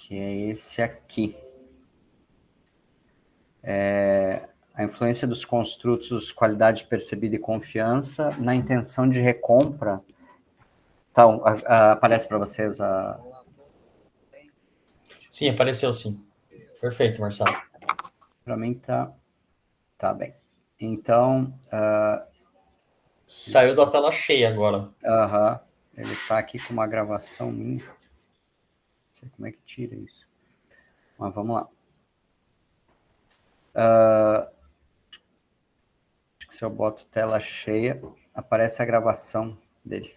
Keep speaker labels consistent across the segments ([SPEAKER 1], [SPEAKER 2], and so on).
[SPEAKER 1] que é esse aqui. A influência dos construtos, qualidade percebida e confiança na intenção de recompra. Então, aparece para vocês a...
[SPEAKER 2] Sim, apareceu sim. Perfeito, Marcelo.
[SPEAKER 1] Para mim tá bem. Então...
[SPEAKER 2] Saiu da tela cheia agora.
[SPEAKER 1] Ele está aqui com uma gravação minha. Não sei como é que tira isso. Mas vamos lá. Acho que se eu boto tela cheia, aparece a gravação dele.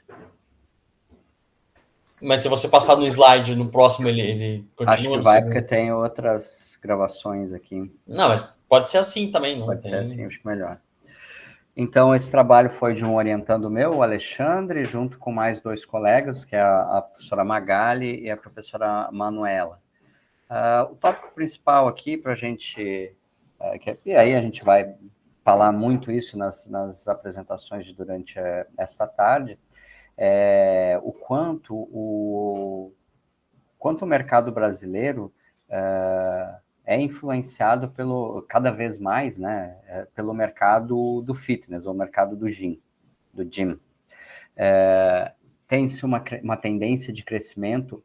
[SPEAKER 2] Mas se você passar no slide, no próximo ele continua?
[SPEAKER 1] Acho que vai, porque tem outras gravações aqui.
[SPEAKER 2] Não, mas pode ser assim também. Não
[SPEAKER 1] Pode
[SPEAKER 2] tem...
[SPEAKER 1] ser assim, acho que melhor. Então, esse trabalho foi de um orientando meu, o Alexandre, junto com mais 2 colegas, que é a professora Magali e a professora Manuela. O tópico principal aqui para a gente... e aí a gente vai falar muito isso nas apresentações durante esta tarde, o quanto o mercado brasileiro é influenciado cada vez mais, né, pelo mercado do fitness, ou mercado do gym. Tem-se uma tendência de crescimento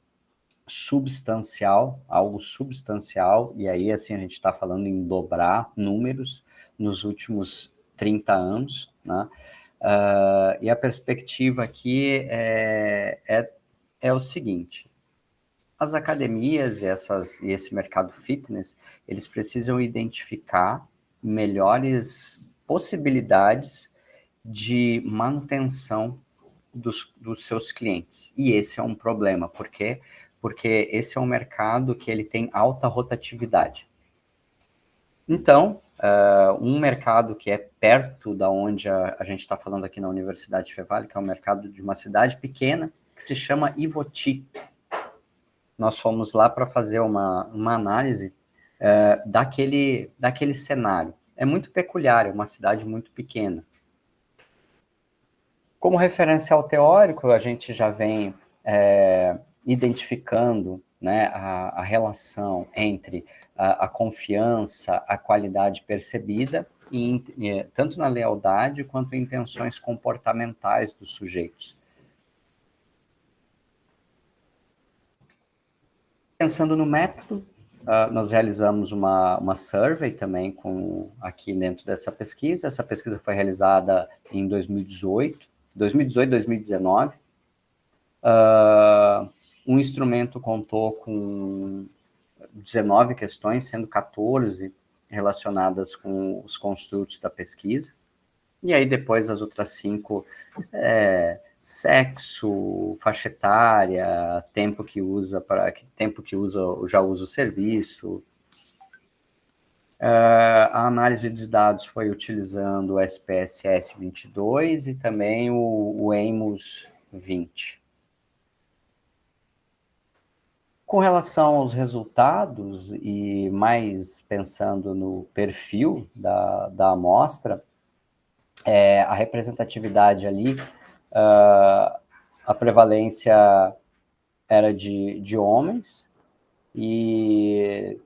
[SPEAKER 1] substancial, algo substancial, e aí assim a gente está falando em dobrar números nos últimos 30 anos, né? E a perspectiva aqui é o seguinte: as academias e esse mercado fitness, eles precisam identificar melhores possibilidades de manutenção dos seus clientes. E esse é um problema. Por quê? Porque esse é um mercado que ele tem alta rotatividade. Então, um mercado que é perto da onde a gente está falando aqui na Universidade Fevale, que é um mercado de uma cidade pequena, que se chama Ivoti. Nós fomos lá para fazer uma análise daquele cenário. É muito peculiar, é uma cidade muito pequena. Como referencial teórico, a gente já vem identificando, né, a relação entre a confiança, a qualidade percebida, tanto na lealdade quanto em intenções comportamentais dos sujeitos. Pensando no método, nós realizamos uma survey também aqui dentro dessa pesquisa. Essa pesquisa foi realizada em 2018, 2019. Um instrumento contou com 19 questões, sendo 14 relacionadas com os construtos da pesquisa. E aí depois as outras 5, sexo, faixa etária, tempo que já usa o serviço. A análise de dados foi utilizando o SPSS 22 e também o EIMOS 20. Com relação aos resultados, e mais pensando no perfil da amostra, a representatividade ali, a prevalência era de homens, e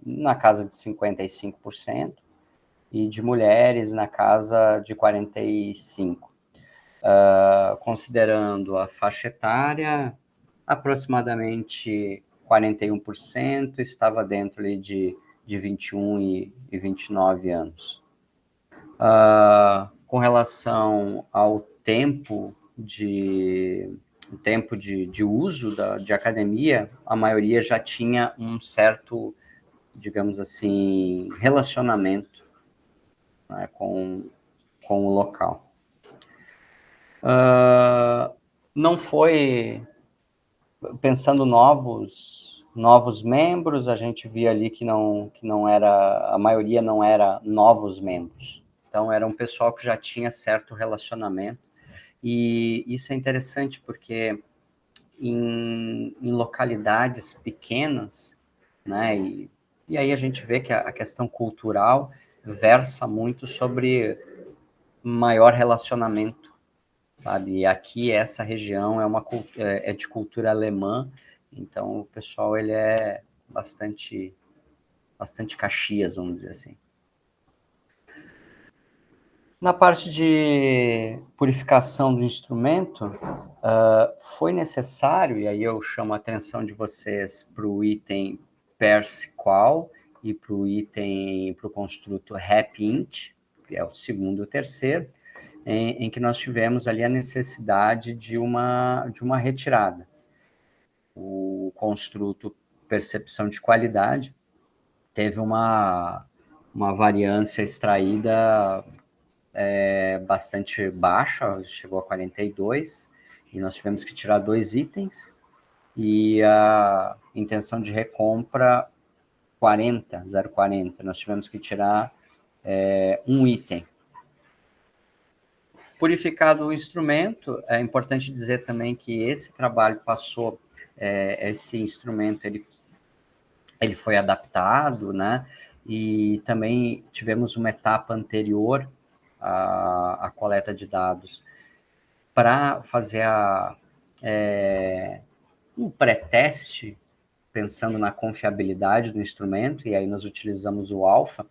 [SPEAKER 1] na casa de 55%, e de mulheres na casa de 45%. Considerando a faixa etária, aproximadamente 41% estava dentro ali de 21 e 29 anos. Com relação ao tempo de uso de academia, a maioria já tinha um certo, digamos assim, relacionamento, né, com o local. Não foi... Pensando novos membros, a gente via ali que não era... A maioria não era novos membros. Então, era um pessoal que já tinha certo relacionamento. E isso é interessante porque em localidades pequenas, né, e aí a gente vê que a questão cultural versa muito sobre maior relacionamento, sabe? E aqui essa região é de cultura alemã, Então, o pessoal, ele é bastante Caxias, vamos dizer assim. Na parte de purificação do instrumento, foi necessário, e aí eu chamo a atenção de vocês para o item Persqual e para o construto RepInt, que é o segundo e o terceiro, em que nós tivemos ali a necessidade de uma retirada. O construto percepção de qualidade teve uma variância extraída bastante baixa, chegou a 42, e nós tivemos que tirar 2 itens, e a intenção de recompra 0,40, nós tivemos que tirar 1 item. Purificado o instrumento, é importante dizer também que esse trabalho passou, esse instrumento ele foi adaptado, né? E também tivemos uma etapa anterior à coleta de dados para fazer um pré-teste, pensando na confiabilidade do instrumento, e aí nós utilizamos o alfa,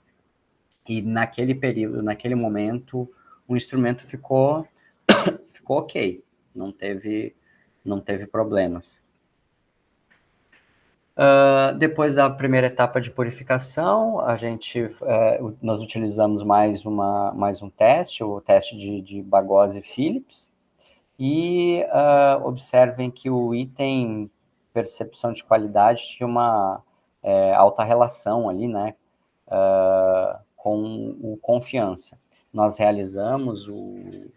[SPEAKER 1] e naquele período, naquele momento, o instrumento ficou ok, não teve problemas. Depois da primeira etapa de purificação, nós utilizamos mais um teste, o teste de Bagose e Phillips, e observem que o item percepção de qualidade tinha uma alta relação ali, né, com o confiança. Nós realizamos um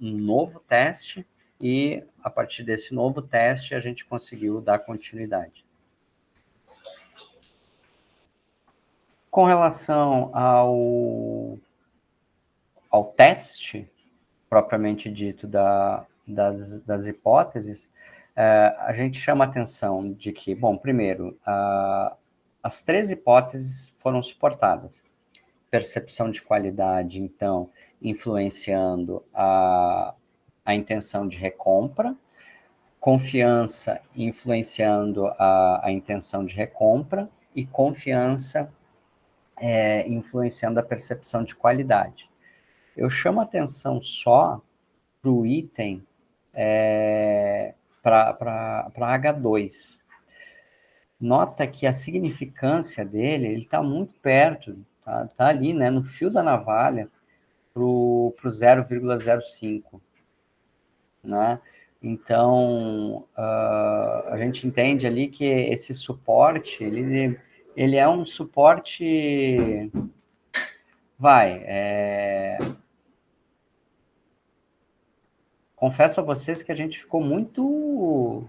[SPEAKER 1] novo teste, e a partir desse novo teste a gente conseguiu dar continuidade. Com relação ao teste propriamente dito das hipóteses, a gente chama a atenção de que, bom, primeiro, as 3 hipóteses foram suportadas. Percepção de qualidade, então, influenciando a intenção de recompra, confiança influenciando a intenção de recompra, e confiança influenciando a percepção de qualidade. Eu chamo a atenção só para o item para H2. Nota que a significância dele, ele está muito perto, tá ali, né, no fio da navalha, para o 0,05, né? Então, a gente entende ali que esse suporte, ele é um suporte, confesso a vocês que a gente ficou muito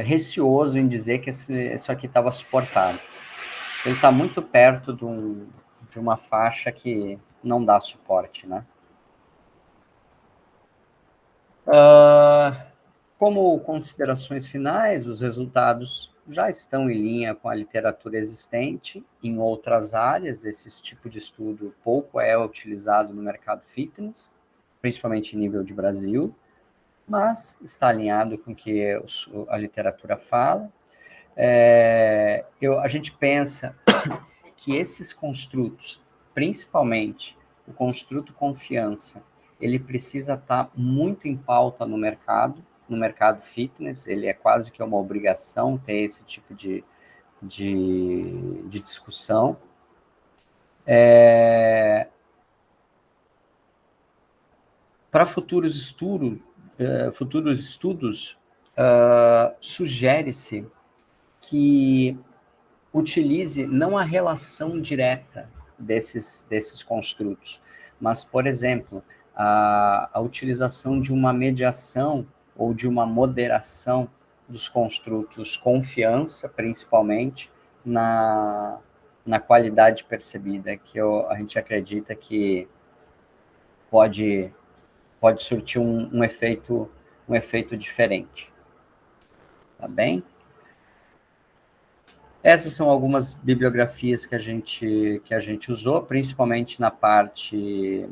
[SPEAKER 1] receoso em dizer que isso aqui estava suportado. Ele está muito perto de uma faixa que não dá suporte, né? Como considerações finais, os resultados já estão em linha com a literatura existente em outras áreas. Esse tipo de estudo pouco é utilizado no mercado fitness, principalmente em nível de Brasil, mas está alinhado com o que a literatura fala. A gente pensa que esses construtos, principalmente o construto confiança, ele precisa estar muito em pauta no mercado fitness, ele é quase que uma obrigação ter esse tipo de discussão. Para futuros estudos, sugere-se que utilize não a relação direta desses construtos, mas, por exemplo, a utilização de uma mediação ou de uma moderação dos construtos confiança, principalmente, na qualidade percebida, que a gente acredita que pode surtir um efeito diferente. Tá bem? Essas são algumas bibliografias que a gente usou, principalmente na parte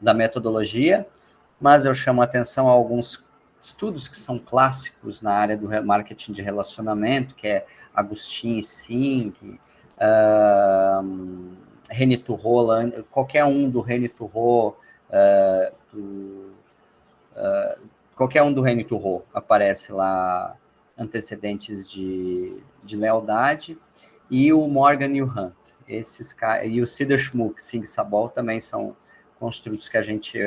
[SPEAKER 1] da metodologia, mas eu chamo a atenção a estudos que são clássicos na área do marketing de relacionamento, que é Agustin e Singh, René Turreau, qualquer um do René Turreau, qualquer um do René Turreau aparece lá, antecedentes de lealdade, e o Morgan e o Hunt, e o Cedar Schmuck, Singh Sabol, também são construtos que a gente,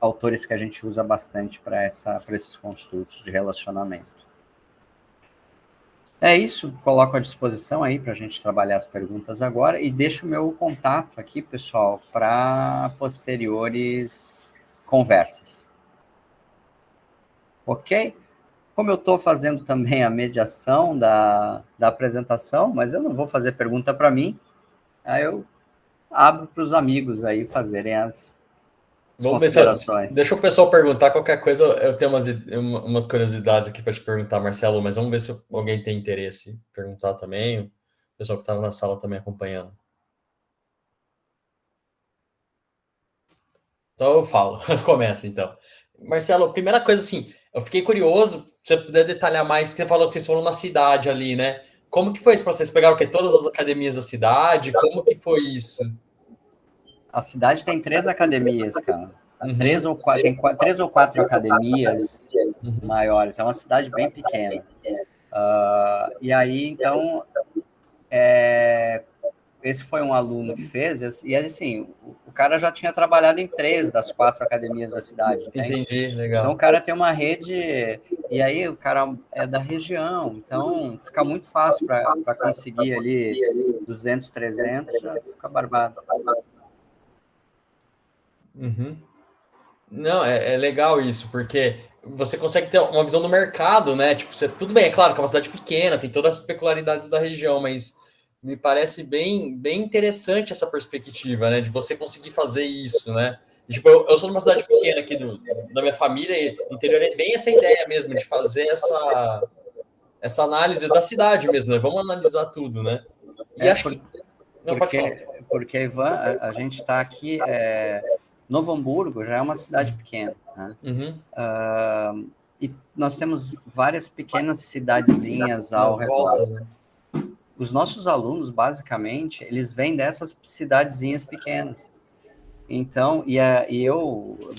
[SPEAKER 1] autores que a gente usa bastante para esses construtos de relacionamento. É isso, coloco à disposição aí para a gente trabalhar as perguntas agora e deixo o meu contato aqui, pessoal, para posteriores conversas. Ok? Como eu estou fazendo também a mediação da apresentação, mas eu não vou fazer pergunta para mim, aí eu abro para os amigos aí fazerem as
[SPEAKER 2] Vamos ver deixa o pessoal perguntar qualquer coisa. Eu tenho umas curiosidades aqui para te perguntar, Marcelo, mas vamos ver se alguém tem interesse em perguntar também. O pessoal que estava na sala também acompanhando. Então eu falo, começa então. Marcelo, primeira coisa assim, eu fiquei curioso, se você puder detalhar mais, que você falou que vocês foram na cidade ali, né? Como que foi isso para vocês? Pegaram o quê? Todas as academias da cidade? Como que foi isso?
[SPEAKER 1] A cidade tem 3 academias, cara.
[SPEAKER 2] Uhum.
[SPEAKER 1] 3 ou 4 academias maiores. É uma cidade bem pequena. E aí, então, esse foi um aluno que fez, e assim, o cara já tinha trabalhado em 3 das 4 academias da cidade.
[SPEAKER 2] Entendi, legal.
[SPEAKER 1] Então, o cara tem uma rede, e aí o cara é da região, então fica muito fácil para conseguir ali 200, 300, já fica barbado.
[SPEAKER 2] Uhum. Não, é legal isso, porque você consegue ter uma visão do mercado, né? Tipo, tudo bem, é claro que é uma cidade pequena, tem todas as peculiaridades da região, mas me parece bem interessante essa perspectiva, né? De você conseguir fazer isso, né? E, tipo, eu sou de uma cidade pequena aqui da minha família, e no interior é bem essa ideia mesmo, de fazer essa análise da cidade mesmo, né? Vamos analisar tudo, né? E acho que... Não, pode falar.
[SPEAKER 1] Porque, Ivan, a gente está aqui... Novo Hamburgo já é uma cidade pequena, né?
[SPEAKER 2] Uhum.
[SPEAKER 1] E nós temos várias pequenas cidadezinhas ao redor.
[SPEAKER 2] Né?
[SPEAKER 1] Os nossos alunos, basicamente, eles vêm dessas cidadezinhas pequenas. Então, eu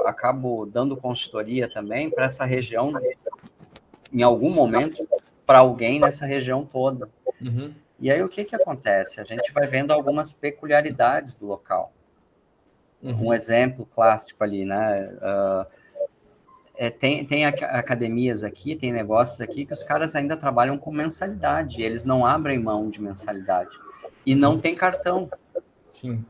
[SPEAKER 1] acabo dando consultoria também para essa região, em algum momento, para alguém nessa região toda.
[SPEAKER 2] Uhum.
[SPEAKER 1] E aí, o que acontece? A gente vai vendo algumas peculiaridades do local.
[SPEAKER 2] Uhum.
[SPEAKER 1] Um exemplo clássico ali, né? Tem academias aqui, tem negócios aqui que os caras ainda trabalham com mensalidade, eles não abrem mão de mensalidade. E não tem cartão.
[SPEAKER 2] Sim.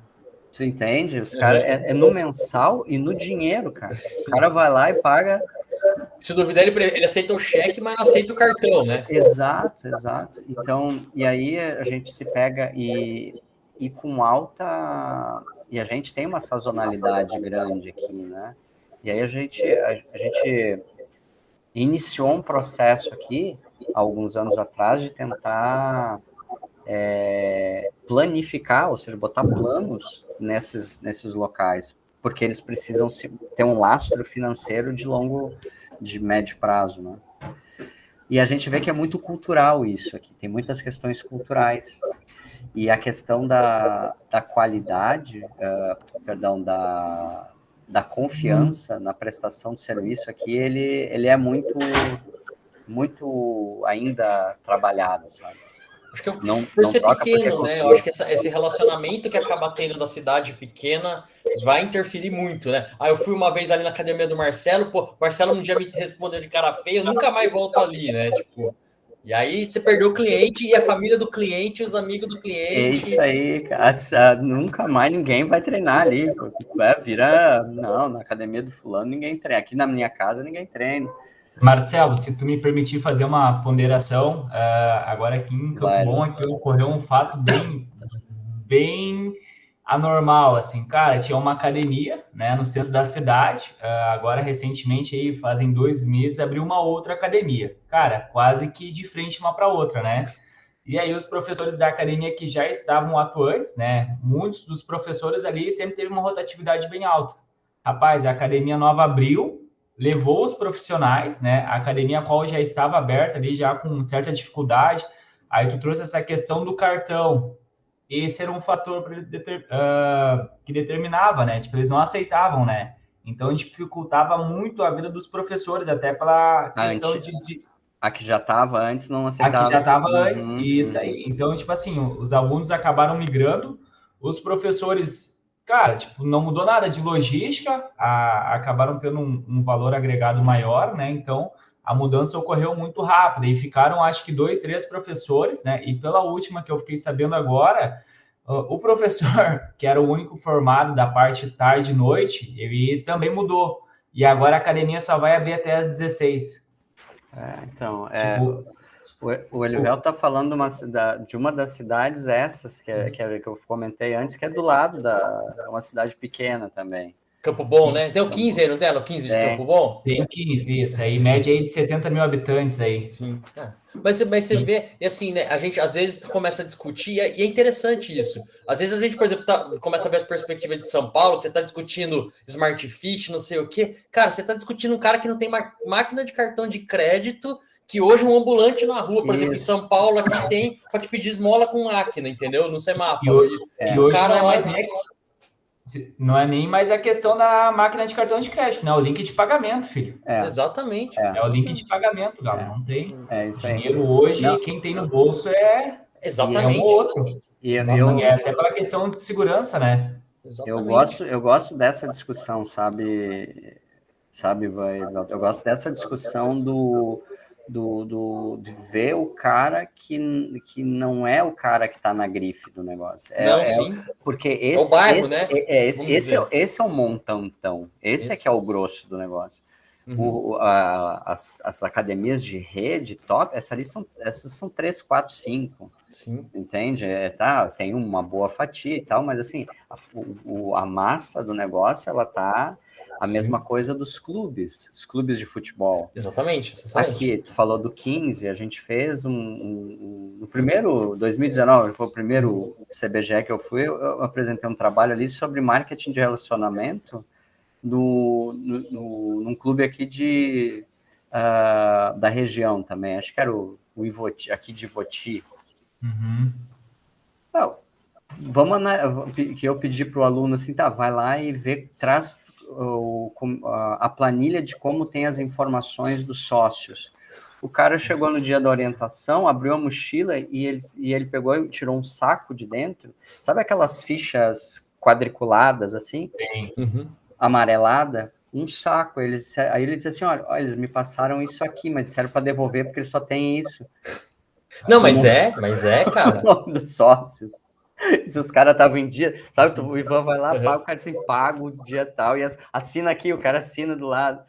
[SPEAKER 1] Você entende? Os caras é no mensal e no dinheiro, cara. O cara vai lá e paga.
[SPEAKER 2] Se duvidar, ele aceita o cheque, mas não aceita o cartão, né?
[SPEAKER 1] Exato. Então, e aí a gente se pega e com alta... E a gente tem uma sazonalidade grande aqui, né? E aí a gente iniciou um processo aqui, há alguns anos atrás, de tentar planificar, ou seja, botar planos nesses locais, porque eles precisam ter um lastro financeiro de médio prazo, né? E a gente vê que é muito cultural isso aqui, tem muitas questões culturais. E a questão da qualidade, da confiança na prestação de serviço aqui, ele é muito ainda trabalhado, sabe?
[SPEAKER 2] Acho que por ser pequeno, né? Eu acho que esse relacionamento que acaba tendo da cidade pequena vai interferir muito, né? Eu fui uma vez ali na academia do Marcelo, pô, o Marcelo um dia me respondeu de cara feia, eu nunca mais volto ali, né? Tipo, e aí você perdeu o cliente e a família do cliente, os amigos do cliente.
[SPEAKER 1] É isso aí, cara. Nunca mais ninguém vai treinar ali. Não, na academia do fulano ninguém treina. Aqui na minha casa ninguém treina.
[SPEAKER 3] Marcelo, se tu me permitir fazer uma ponderação, agora aqui em Campo Bom aqui ocorreu um fato bem anormal, assim, cara, tinha uma academia, né, no centro da cidade, agora recentemente, aí, fazem 2 meses, abriu uma outra academia, cara, quase que de frente uma para outra, né, e aí os professores da academia que já estavam atuantes, né, muitos dos professores ali sempre teve uma rotatividade bem alta. Rapaz, a academia nova abriu, levou os profissionais, né? A academia a qual já estava aberta ali, já com certa dificuldade. Aí tu trouxe essa questão do cartão. Esse era um fator que determinava, né? Tipo, eles não aceitavam, né? Então, dificultava muito a vida dos professores, até pela questão
[SPEAKER 1] A que já estava antes não aceitava.
[SPEAKER 3] A que já estava antes, isso aí. Então, tipo assim, os alunos acabaram migrando, os professores, cara, tipo, não mudou nada de logística, acabaram tendo um valor agregado maior, né? Então, a mudança ocorreu muito rápida e ficaram, acho que, 2, 3 professores, né? E pela última que eu fiquei sabendo agora, o professor, que era o único formado da parte tarde e noite, ele também mudou. E agora a academia só vai abrir até às 16.
[SPEAKER 1] Então, o Elivel está falando de uma das cidades essas, que eu comentei antes, que é do lado uma cidade pequena também.
[SPEAKER 2] Campo Bom, né? Tem o 15 aí, não tem? O 15 de Campo Bom?
[SPEAKER 3] Tem o 15, isso aí, média aí de 70 mil habitantes aí.
[SPEAKER 2] Sim. Mas você vê, e assim, né? A gente às vezes começa a discutir, e é interessante isso. Às vezes a gente, por exemplo, começa a ver as perspectivas de São Paulo, que você está discutindo Smart Fit, não sei o quê. Cara, você está discutindo um cara que não tem máquina de cartão de crédito, que hoje um ambulante na rua, por exemplo, em São Paulo, aqui tem para te pedir esmola com máquina, entendeu? No semáforo.
[SPEAKER 3] E hoje cara, não é nem mais a questão da máquina de cartão de crédito, né? O link de pagamento, filho.
[SPEAKER 2] Exatamente.
[SPEAKER 3] É o link de pagamento, Galo. Não tem.
[SPEAKER 1] Isso
[SPEAKER 3] dinheiro hoje, quem tem no bolso
[SPEAKER 2] exatamente.
[SPEAKER 3] É um outro. E até pela questão de segurança, né?
[SPEAKER 1] Eu gosto dessa discussão, sabe, eu gosto dessa discussão de ver o cara que não é o cara que está na grife do negócio. Porque esse,
[SPEAKER 2] o bairro, né?
[SPEAKER 1] Esse é o montantão. Esse é que é o grosso do negócio. As academias de rede top, essas são 3, 4, 5. Sim. Entende? Tem uma boa fatia e tal, mas assim, a massa do negócio, ela tá a mesma coisa dos clubes, os clubes de futebol.
[SPEAKER 2] Exatamente.
[SPEAKER 1] Aqui, tu falou do 15, a gente fez no primeiro, 2019, foi o primeiro CBGE que eu fui, eu apresentei um trabalho ali sobre marketing de relacionamento num clube aqui da região também, acho que era o Ivoti, aqui de Ivoti. Que eu pedi para o aluno assim, vai lá e traz a planilha de como tem as informações dos sócios. O cara chegou no dia da orientação, abriu a mochila e ele pegou e tirou um saco de dentro, sabe aquelas fichas quadriculadas assim? Amarelada, um saco. Aí ele disse assim, olha, eles me passaram isso aqui, mas disseram para devolver porque eles só têm isso.
[SPEAKER 2] Não, mas cara.
[SPEAKER 1] Dos sócios. Se os caras estavam em dia, sabe? O Ivan vai lá, paga, o cara assim, paga o dia tal, e assina aqui, o cara assina do lado.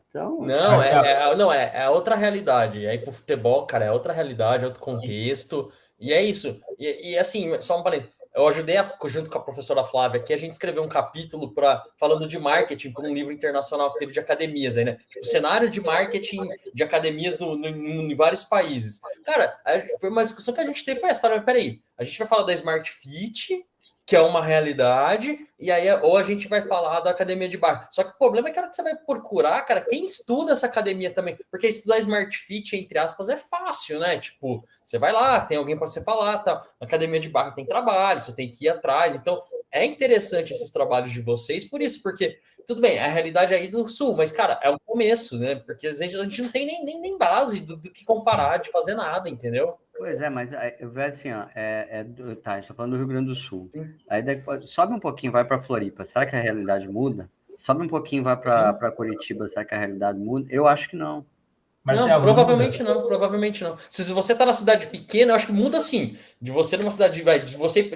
[SPEAKER 1] Então,
[SPEAKER 2] é outra realidade. Aí pro futebol, cara, é outra realidade, é outro contexto. E é isso. E assim, só um parênteses. Eu ajudei, junto com a professora Flávia aqui, a gente escreveu um capítulo falando de marketing para um livro internacional que teve de academias, aí, né? Tipo, cenário de marketing de academias em vários países. Cara, foi uma discussão que a gente teve, foi essa. Falei, peraí, a gente vai falar da Smart Fit, que é uma realidade, e aí ou a gente vai falar da academia de bairro. Só que o problema é que você vai procurar, cara, quem estuda essa academia também, porque estudar Smart Fit, entre aspas, é fácil, né? Tipo, você vai lá, tem alguém para você falar, tá? Na academia de bairro tem trabalho, você tem que ir atrás. Então, é interessante esses trabalhos de vocês por isso, porque, tudo bem, a realidade é aí do Sul, mas, cara, é um começo, né? Porque às vezes a gente não tem nem base do que comparar, de fazer nada, entendeu?
[SPEAKER 1] Pois é, mas eu vejo assim, ó, tá, a gente tá falando do Rio Grande do Sul. Aí sobe um pouquinho, vai para Floripa. Será que a realidade muda? Sobe um pouquinho, vai para Curitiba. Será que a realidade muda? Eu acho que não.
[SPEAKER 2] Não, provavelmente não. Se você tá na cidade pequena, eu acho que muda sim. De você numa cidade, de você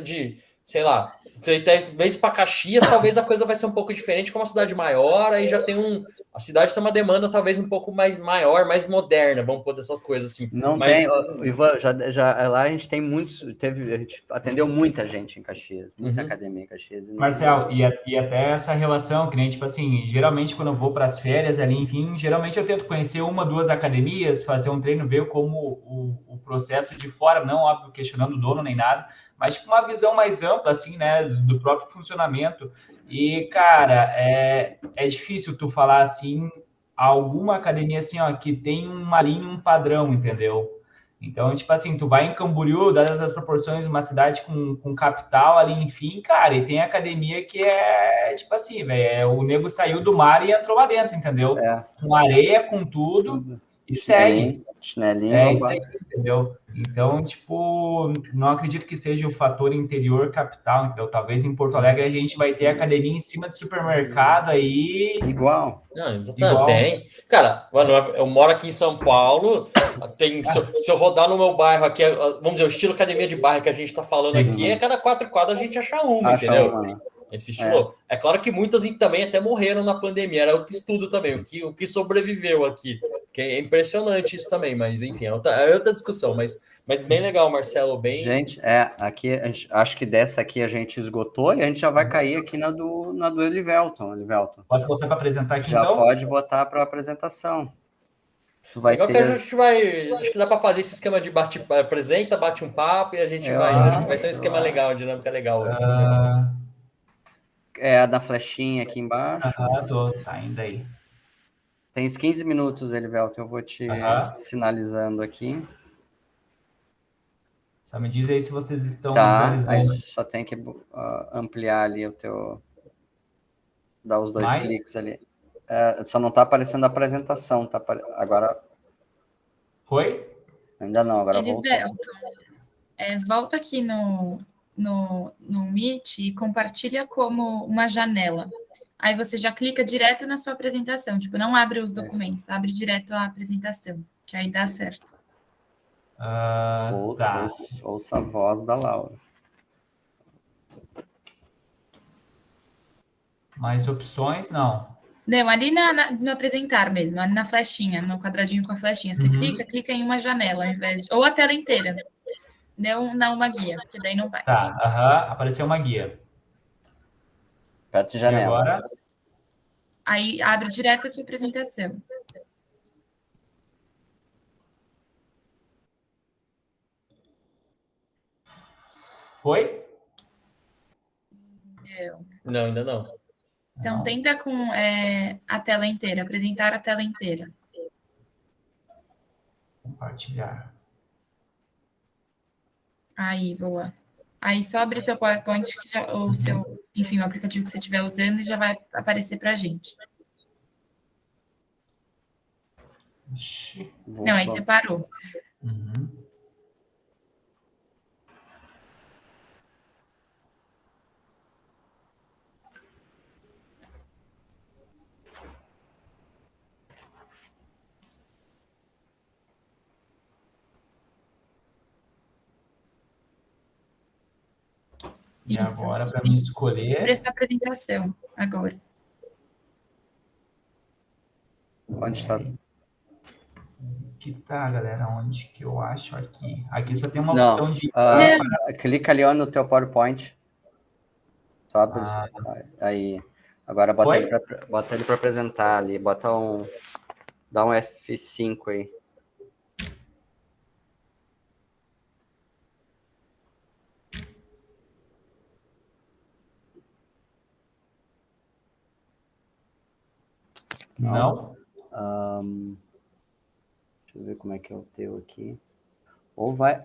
[SPEAKER 2] sei lá, você vez para Caxias, talvez a coisa vai ser um pouco diferente, como uma cidade maior, aí já tem a cidade tem uma demanda talvez um pouco mais maior, mais moderna, vamos pôr dessa coisa assim.
[SPEAKER 1] Tem, Ivan, já lá a gente tem a gente atendeu muita gente em Caxias, muita academia em Caxias.
[SPEAKER 3] Marcel, e até essa relação, que nem, tipo assim, geralmente quando eu vou para as férias ali, enfim, geralmente eu tento conhecer 1, 2 academias, fazer um treino, ver como o processo de fora, não, óbvio, questionando o dono nem nada, mas com uma visão mais ampla, assim, né, do próprio funcionamento. E, cara, é difícil tu falar assim, alguma academia assim, ó, que tem uma linha, um padrão, entendeu? Então, tipo assim, tu vai em Camboriú, dadas as proporções de uma cidade com capital ali, enfim, cara, e tem academia que é, tipo assim, velho, o nego saiu do mar e entrou lá dentro, entendeu? Com areia, com tudo, e segue.
[SPEAKER 1] Chinelinho,
[SPEAKER 3] É
[SPEAKER 1] vamos
[SPEAKER 3] isso aí, entendeu? Então, tipo, não acredito que seja o fator interior capital, entendeu? Talvez em Porto Alegre a gente vai ter academia em cima do supermercado aí.
[SPEAKER 1] igual.
[SPEAKER 2] Não, exatamente,
[SPEAKER 3] Igual.
[SPEAKER 2] tem. Cara, mano, eu moro aqui em São Paulo, tem, se eu rodar no meu bairro aqui, vamos dizer, o estilo academia de bairro que a gente tá falando aqui, a cada 4 quadras a gente acha uma, entendeu? Esse estilo. É claro que muitas também até morreram na pandemia, era outro estudo também, o que sobreviveu aqui. Que é impressionante isso também, mas enfim, é outra discussão, mas bem legal, Marcelo, bem...
[SPEAKER 1] Gente, aqui, acho que dessa aqui a gente esgotou e a gente já vai cair aqui na do Elivelton.
[SPEAKER 3] Posso botar para apresentar aqui,
[SPEAKER 1] já
[SPEAKER 3] então?
[SPEAKER 1] Já pode botar para apresentação. Tu vai
[SPEAKER 2] legal
[SPEAKER 1] ter...
[SPEAKER 2] que a gente vai... Acho que dá para fazer esse esquema de apresenta, bate um papo e a gente vai... Acho que vai ser um esquema legal, dinâmica legal.
[SPEAKER 1] É a da flechinha aqui embaixo.
[SPEAKER 3] Tá indo aí.
[SPEAKER 1] Tem 15 minutos, Elivelton, eu vou te sinalizando aqui.
[SPEAKER 3] Só me diz aí se vocês estão
[SPEAKER 1] visualizando. Aí só tem que ampliar ali o teu... Dar os dois cliques ali. Só não está aparecendo a apresentação, tá? Agora...
[SPEAKER 3] Foi?
[SPEAKER 1] Ainda não, agora voltou.
[SPEAKER 4] Volta aqui no Meet e compartilha como uma janela. Aí você já clica direto na sua apresentação. Tipo, não abre os documentos, abre direto a apresentação, que aí dá certo.
[SPEAKER 1] Ouça a voz da Laura.
[SPEAKER 3] Mais opções, não.
[SPEAKER 4] Não, ali no apresentar mesmo, ali na flechinha, no quadradinho com a flechinha. Você clica em uma janela, ao invés de... Ou a tela inteira. Não uma guia, porque daí não vai.
[SPEAKER 3] Apareceu uma guia.
[SPEAKER 1] Perto de janela.
[SPEAKER 3] E agora?
[SPEAKER 4] Aí abre direto a sua apresentação.
[SPEAKER 3] Foi?
[SPEAKER 2] Não, ainda não.
[SPEAKER 4] Então, tenta com a tela inteira, apresentar a tela inteira.
[SPEAKER 3] Compartilhar.
[SPEAKER 4] Aí, boa. Aí só abre seu PowerPoint, ou seu, enfim, o aplicativo que você estiver usando, e já vai aparecer para a gente. Não, aí você parou.
[SPEAKER 3] E agora, para mim escolher...
[SPEAKER 4] Abre a sua apresentação, agora.
[SPEAKER 1] Onde está?
[SPEAKER 3] Aqui tá, galera. Onde que eu acho aqui? Aqui só tem uma opção de...
[SPEAKER 1] clica ali no teu PowerPoint. Sabe? Aí. Agora bota ele para apresentar ali. Dá um F5 aí.
[SPEAKER 3] Não.
[SPEAKER 1] Deixa eu ver como é que é o teu aqui. Ou vai...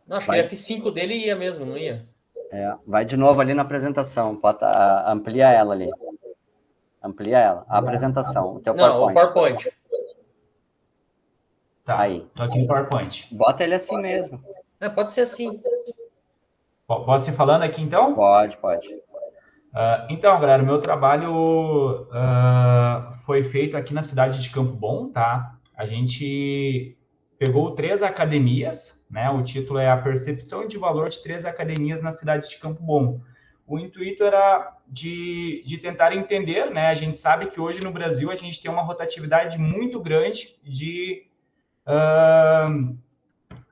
[SPEAKER 2] Não, acho que o F5 dele ia mesmo, não ia?
[SPEAKER 1] Vai de novo ali na apresentação. Amplia ela ali. Amplia ela. A apresentação. O teu PowerPoint.
[SPEAKER 2] O PowerPoint.
[SPEAKER 3] Tá,
[SPEAKER 1] aí.
[SPEAKER 3] Tô aqui no PowerPoint.
[SPEAKER 1] Bota ele assim mesmo.
[SPEAKER 2] Pode ser assim.
[SPEAKER 3] Posso ir falando aqui, então?
[SPEAKER 1] Pode.
[SPEAKER 3] Então, galera, o meu trabalho foi feito aqui na cidade de Campo Bom, tá? A gente pegou 3 academias, né? O título é A Percepção de Valor de 3 Academias na cidade de Campo Bom. O intuito era de tentar entender, né? A gente sabe que hoje no Brasil a gente tem uma rotatividade muito grande de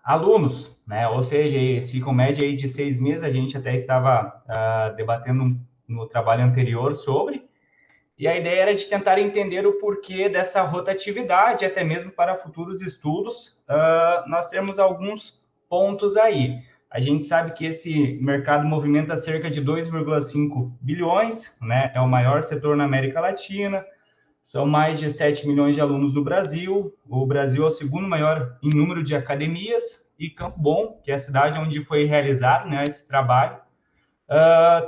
[SPEAKER 3] alunos, né? Ou seja, eles ficam média aí de 6 meses, a gente até estava debatendo no trabalho anterior sobre, e a ideia era de tentar entender o porquê dessa rotatividade, até mesmo para futuros estudos, nós temos alguns pontos aí. A gente sabe que esse mercado movimenta cerca de 2,5 bilhões, né? É o maior setor na América Latina, São mais de 7 milhões de alunos no Brasil. O Brasil é o segundo maior em número de academias. E Campo Bom, que é a cidade onde foi realizado, né, esse trabalho,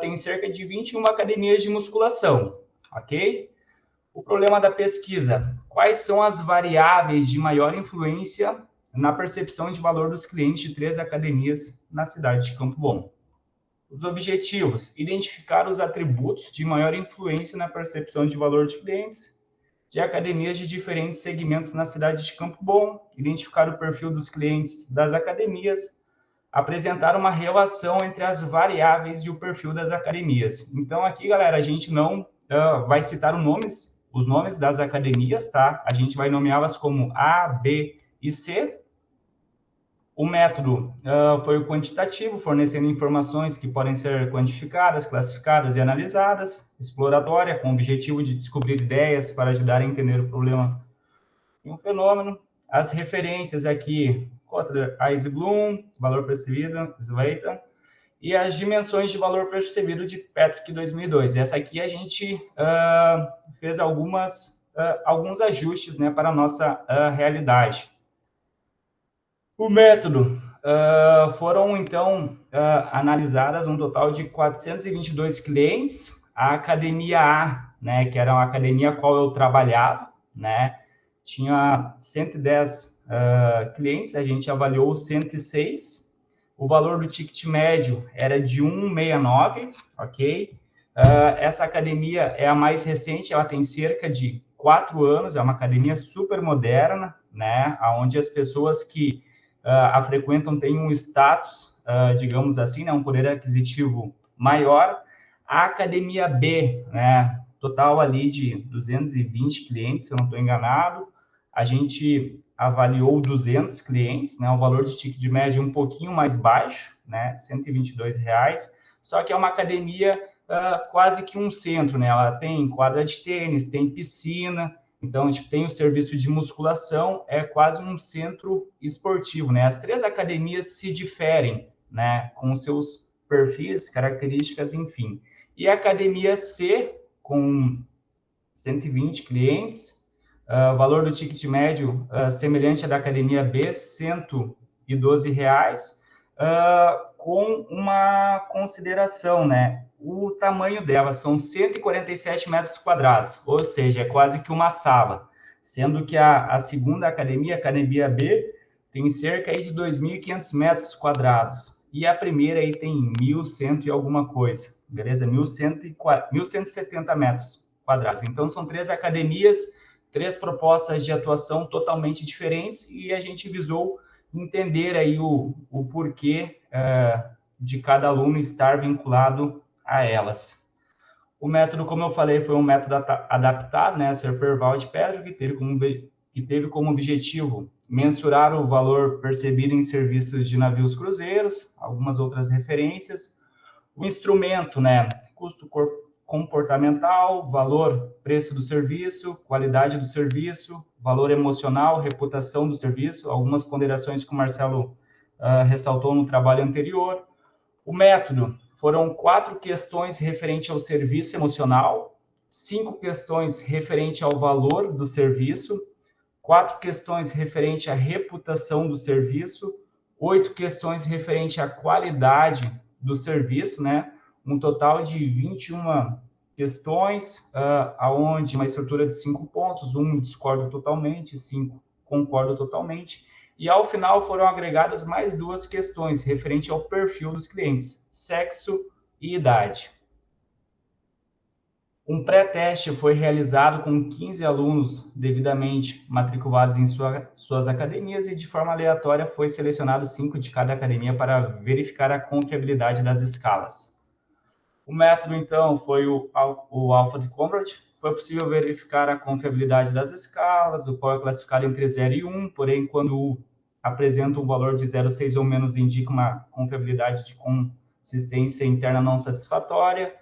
[SPEAKER 3] tem cerca de 21 academias de musculação, ok? O problema da pesquisa: quais são as variáveis de maior influência na percepção de valor dos clientes de 3 academias na cidade de Campo Bom? Os objetivos: identificar os atributos de maior influência na percepção de valor de clientes de academias de diferentes segmentos na cidade de Campo Bom, identificar o perfil dos clientes das academias, apresentar uma relação entre as variáveis e o perfil das academias. Então, aqui, galera, a gente não vai citar os nomes das academias, tá? A gente vai nomeá-las como A, B e C. O método foi o quantitativo, fornecendo informações que podem ser quantificadas, classificadas e analisadas. Exploratória, com o objetivo de descobrir ideias para ajudar a entender o problema e um fenômeno. As referências aqui, Kotler, Eisblum, valor percebido, Slater, e as dimensões de valor percebido de Patrick 2002. Essa aqui a gente fez alguns ajustes, né, para a nossa realidade. O método: foram, então, analisadas um total de 422 clientes. A academia A, né, que era uma academia a qual eu trabalhava, né, tinha 110 clientes, a gente avaliou 106. O valor do ticket médio era de 1,69, ok? Essa academia é a mais recente, ela tem cerca de 4 anos, é uma academia super moderna, né, onde as pessoas que a frequentam têm um status, digamos assim, né, um poder aquisitivo maior. A academia B, né, total ali de 220 clientes, se eu não estou enganado, a gente avaliou 200 clientes, né, o valor de ticket de média um pouquinho mais baixo, né, R$ 122, só que é uma academia quase que um centro, né, ela tem quadra de tênis, tem piscina. Então, a gente tem o serviço de musculação, é quase um centro esportivo, né? As 3 academias se diferem, né, com seus perfis, características, enfim. E a academia C, com 120 clientes, valor do ticket médio semelhante à da academia B, R$ 112, com uma consideração, né? O tamanho dela são 147 metros quadrados, ou seja, é quase que uma sala, sendo que a segunda academia, a academia B, tem cerca aí de 2.500 metros quadrados, e a primeira aí tem 1.100 e alguma coisa, beleza? 1.170 metros quadrados. Então, são 3 academias, 3 propostas de atuação totalmente diferentes, e a gente visou entender aí o porquê de cada aluno estar vinculado a elas. O método, como eu falei, foi um método adaptado, né, a Serperval de Pedro, que teve como objetivo mensurar o valor percebido em serviços de navios cruzeiros, algumas outras referências. O instrumento, né, custo comportamental, valor, preço do serviço, qualidade do serviço, valor emocional, reputação do serviço, algumas ponderações que o Marcelo ressaltou no trabalho anterior. O método: foram 4 questões referentes ao serviço emocional, 5 questões referentes ao valor do serviço, 4 questões referentes à reputação do serviço, 8 questões referentes à qualidade do serviço, né? Um total de 21 questões, aonde uma estrutura de 5 pontos, 1 discordo totalmente, 5 concordo totalmente. E, ao final, foram agregadas mais 2 questões referente ao perfil dos clientes, sexo e idade. Um pré-teste foi realizado com 15 alunos devidamente matriculados em suas academias e, de forma aleatória, foi selecionado 5 de cada academia para verificar a confiabilidade das escalas. O método, então, foi o Alpha de Convert. Foi possível verificar a confiabilidade das escalas, o qual é classificado entre 0 e 1, porém, quando apresenta um valor de 0,6 ou menos, indica uma confiabilidade de consistência interna não satisfatória.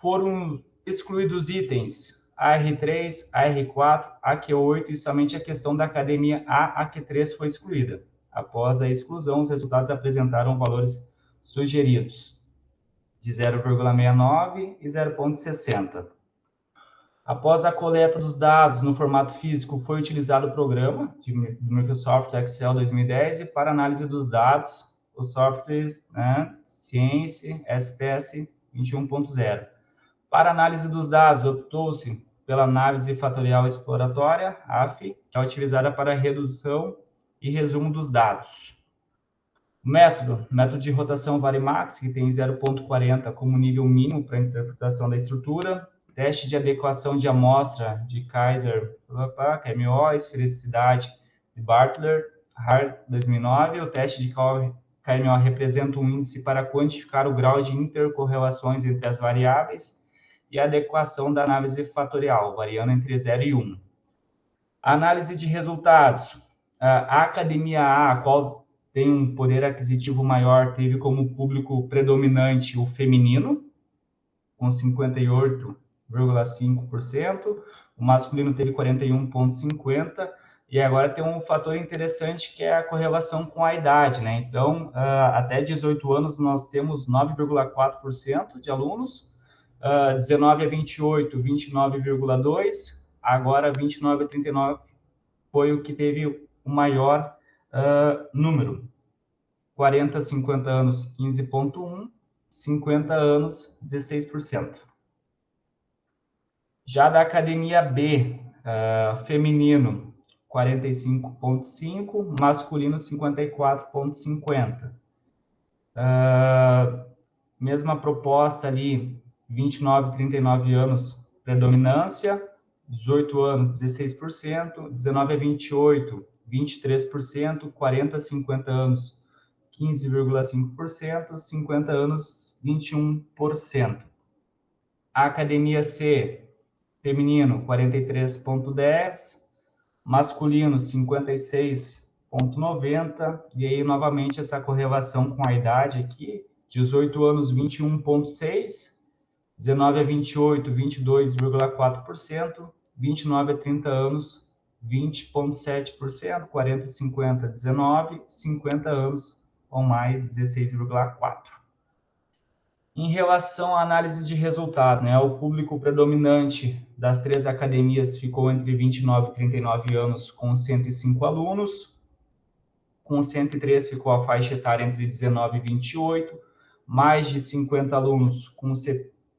[SPEAKER 3] Foram excluídos itens AR3, AR4, AQ8 e somente a questão da academia AQ3 foi excluída. Após a exclusão, os resultados apresentaram valores sugeridos de 0,69 e 0,60. Após a coleta dos dados no formato físico, foi utilizado o programa do Microsoft Excel 2010 e para análise dos dados, os softwares, né, Science SPS 21.0. Para análise dos dados, optou-se pela análise fatorial exploratória, AF, que é utilizada para redução e resumo dos dados. Método de rotação Varimax, que tem 0.40 como nível mínimo para a interpretação da estrutura. Teste de adequação de amostra de Kaiser, KMO, esfericidade de Bartler, Hart 2009. O teste de KMO representa um índice para quantificar o grau de intercorrelações entre as variáveis e a adequação da análise fatorial, variando entre 0 e 1. Análise de resultados. A Academia A, a qual tem um poder aquisitivo maior, teve como público predominante o feminino, com 58,5%, o masculino teve 41,50%, e agora tem um fator interessante que é a correlação com a idade, né? Então, até 18 anos nós temos 9,4% de alunos, 19 a 28, 29,2%, agora 29 a 39 foi o que teve o maior número. 40 a 50 anos, 15,1%, 50 anos, 16%. Já da Academia B, feminino, 45,5%, masculino, 54,50%. Mesma proposta ali, 29 a 39 anos, predominância, 18 anos, 16%, 19 a 28, 23%, 40 a 50 anos, 15,5%, 50 anos, 21%. A Academia C, feminino, 43,10%, masculino, 56,90%, e aí, novamente, essa correlação com a idade aqui, 18 anos, 21,6%, 19 a 28, 22,4%, 29 a 30 anos, 20,7%, 40 a 50, 19%, 50 anos ou mais, 16,4%. Em relação à análise de resultados, né, o público predominante das três academias ficou entre 29 e 39 anos, com 105 alunos. Com 103 ficou a faixa etária entre 19 e 28. Mais de 50 alunos,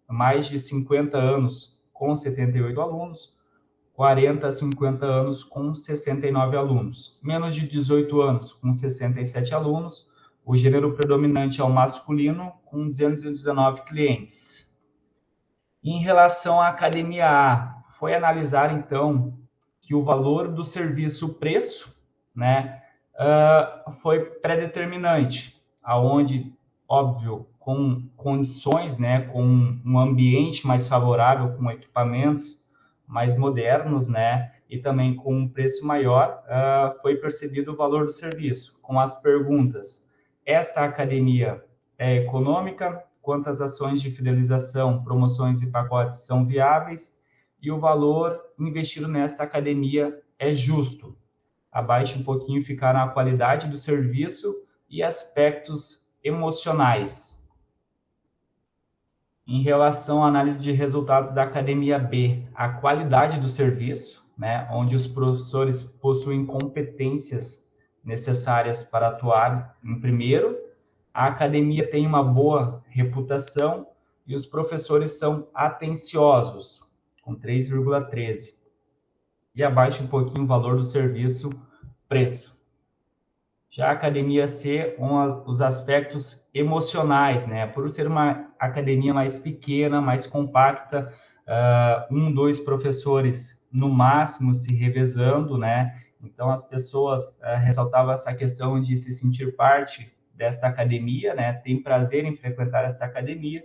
[SPEAKER 3] mais de 50 anos, com 78 alunos. 40 a 50 anos, com 69 alunos. Menos de 18 anos, com 67 alunos. O gênero predominante é o masculino, com 219 clientes. Em relação à Academia A, foi analisar, então, que o valor do serviço preço, né, foi pré-determinante, aonde, óbvio, com condições, né, com um ambiente mais favorável, com equipamentos mais modernos, né, e também com um preço maior, foi percebido o valor do serviço, com as perguntas: esta academia é econômica? Quantas ações de fidelização, promoções e pacotes são viáveis? E o valor investido nesta academia é justo? Abaixo um pouquinho ficaram a qualidade do serviço e aspectos emocionais. Em relação à análise de resultados da Academia B, a qualidade do serviço, né, onde os professores possuem competências necessárias para atuar em primeiro, a academia tem uma boa reputação e os professores são atenciosos, com 3,13. E abaixo um pouquinho o valor do serviço, preço. Já a Academia C, os aspectos emocionais, né? Por ser uma academia mais pequena, mais compacta, 2 professores no máximo se revezando, né? Então as pessoas ressaltavam essa questão de se sentir parte desta academia, né? Tem prazer em frequentar esta academia.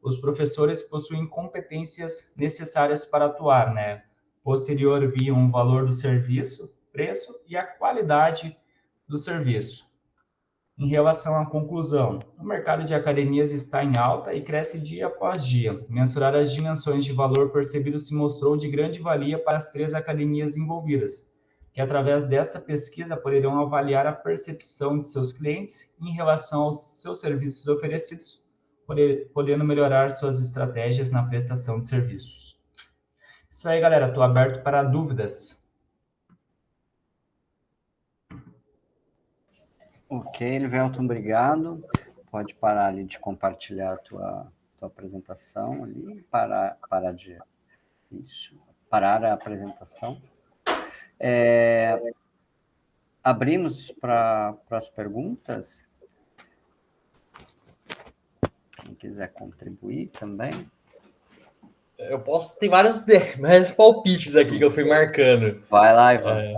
[SPEAKER 3] Os professores possuem competências necessárias para atuar, né? Posterior viam o valor do serviço, preço e a qualidade do serviço. Em relação à conclusão, o mercado de academias está em alta e cresce dia após dia. Mensurar as dimensões de valor percebido se mostrou de grande valia para as 3 academias envolvidas, que através desta pesquisa poderão avaliar a percepção de seus clientes em relação aos seus serviços oferecidos, podendo melhorar suas estratégias na prestação de serviços. Isso aí, galera, estou aberto para dúvidas.
[SPEAKER 1] Ok, Livelton, obrigado. Pode parar ali de compartilhar a tua apresentação ali, parar a apresentação. Abrimos para as perguntas. Quem quiser contribuir também.
[SPEAKER 2] Eu posso ter vários palpites aqui que eu fui marcando.
[SPEAKER 1] Vai lá, Ivan.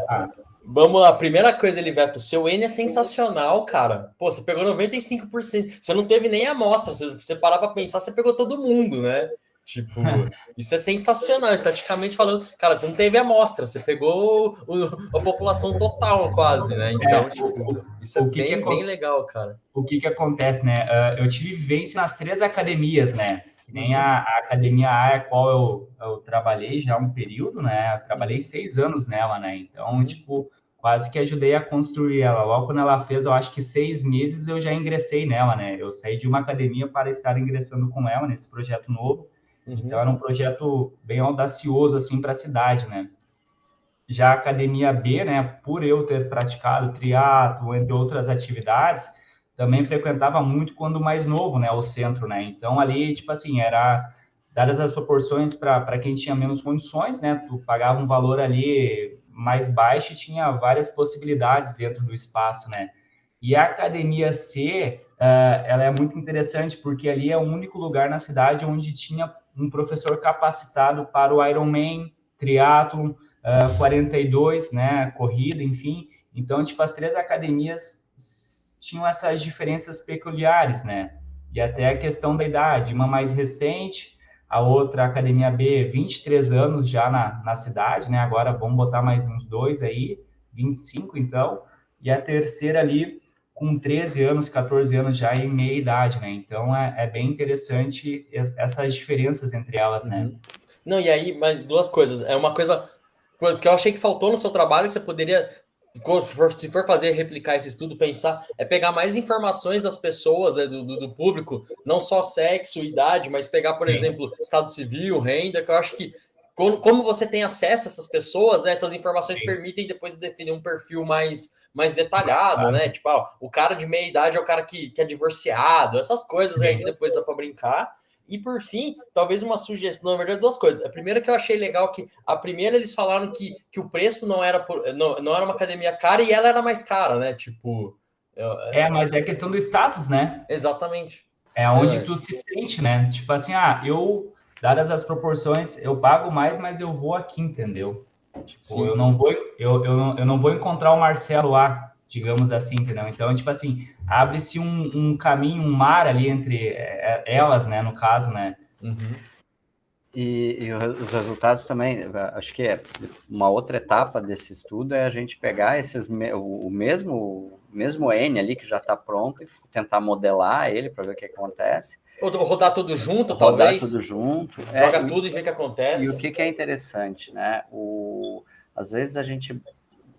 [SPEAKER 2] Vamos lá, a primeira coisa, Eliveto, seu N é sensacional, cara. Pô, você pegou 95%. Você não teve nem amostra. Se você parar para pensar, você pegou todo mundo, né? Tipo, isso é sensacional, estatisticamente falando. Cara, você não teve amostra, você pegou a população total quase, né? Então, isso é bem legal, cara.
[SPEAKER 3] O que acontece, né? Eu tive vivência nas 3 academias, né? Nem a Academia A, a qual eu trabalhei já um período, né? Eu trabalhei 6 anos nela, né? Então, tipo, quase que ajudei a construir ela. Logo quando ela fez, eu acho que 6 meses eu já ingressei nela, né? Eu saí de uma academia para estar ingressando com ela nesse projeto novo. Então, era um projeto bem audacioso, assim, para a cidade, né? Já a Academia B, né, por eu ter praticado triatlo, entre outras atividades, também frequentava muito quando mais novo, né, o centro, né? Então, ali, tipo assim, era dadas as proporções para quem tinha menos condições, né? Tu pagava um valor ali mais baixo e tinha várias possibilidades dentro do espaço, né? E a Academia C, ela é muito interessante porque ali é o único lugar na cidade onde tinha um professor capacitado para o Ironman, triatlo, 42, né, corrida, enfim. Então, tipo, as 3 academias tinham essas diferenças peculiares, né? E até a questão da idade, uma mais recente, a outra, a Academia B, 23 anos já na cidade, né? Agora vamos botar mais uns 2 aí, 25 então. E a terceira ali, com 13 anos, 14 anos já em meia idade, né? Então, é bem interessante essas diferenças entre elas, né?
[SPEAKER 2] Não, e aí, mas 2 coisas. É uma coisa que eu achei que faltou no seu trabalho, que você poderia, se for fazer, replicar esse estudo, pensar, é pegar mais informações das pessoas, né, do público, não só sexo, idade, mas pegar, por exemplo, estado civil, renda, que eu acho que como você tem acesso a essas pessoas, né, essas informações permitem depois definir um perfil mais detalhado, né? Tipo, o cara de meia idade é o cara que é divorciado, essas coisas aí que depois dá para brincar. E por fim, talvez uma sugestão, na verdade, 2 coisas. A primeira que eu achei legal, que a primeira eles falaram que o preço não era uma academia cara e ela era mais cara, né? Tipo.
[SPEAKER 3] Mas é questão do status, né?
[SPEAKER 2] Exatamente.
[SPEAKER 3] É onde tu se sente, né? Tipo assim, dadas as proporções, eu pago mais, mas eu vou aqui, entendeu? Tipo, eu não vou encontrar o Marcelo lá, digamos assim, entendeu? Então, tipo assim, abre-se um caminho, um mar ali entre elas, né, no caso, né?
[SPEAKER 1] E os resultados também, acho que uma outra etapa desse estudo é a gente pegar o mesmo N ali que já está pronto e tentar modelar ele para ver o que acontece.
[SPEAKER 2] Ou rodar tudo junto, talvez.
[SPEAKER 1] Rodar tudo junto.
[SPEAKER 2] Joga tudo e vê o que acontece.
[SPEAKER 1] E o que é interessante, né? Às vezes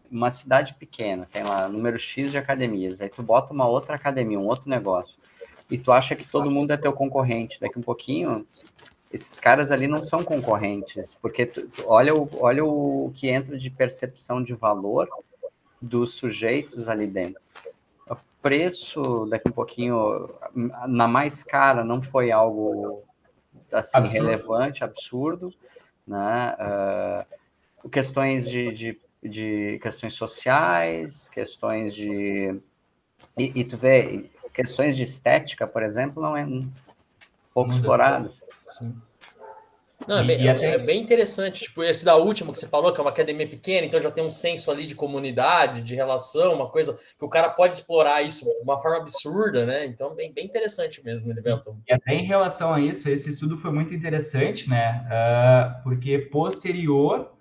[SPEAKER 1] uma cidade pequena, tem lá número X de academias, aí tu bota uma outra academia, um outro negócio, e tu acha que todo mundo é teu concorrente. Daqui um pouquinho, esses caras ali não são concorrentes, porque olha o que entra de percepção de valor dos sujeitos ali dentro. O preço, daqui um pouquinho, na mais cara, não foi algo assim, relevante, absurdo, né? Questões de questões sociais, questões de... E tu vê, questões de estética, por exemplo, não é pouco exploradas.
[SPEAKER 2] Sim. Não, é bem interessante, tipo, esse da última que você falou, que é uma academia pequena, então já tem um senso ali de comunidade, de relação, uma coisa que o cara pode explorar isso de uma forma absurda, né? Então, bem interessante mesmo, Elivelton.
[SPEAKER 3] E até em relação a isso, esse estudo foi muito interessante, né? Porque posterior,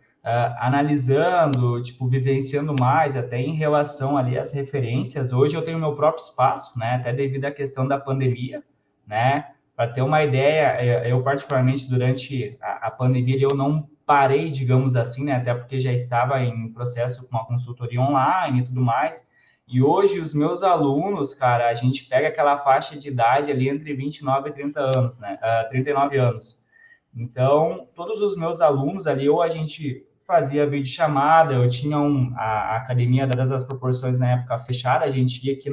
[SPEAKER 3] analisando, tipo, vivenciando mais, até em relação ali às referências, hoje eu tenho meu próprio espaço, né? Até devido à questão da pandemia, né? Para ter uma ideia, eu particularmente durante a pandemia, eu não parei, digamos assim, né? Até porque já estava em processo com uma consultoria online e tudo mais. E hoje os meus alunos, cara, a gente pega aquela faixa de idade ali entre 29 e 30 anos, né? 39 anos. Então, todos os meus alunos ali, ou a gente fazia videochamada, eu tinha a academia, dadas as proporções na época fechada, a gente ia aqui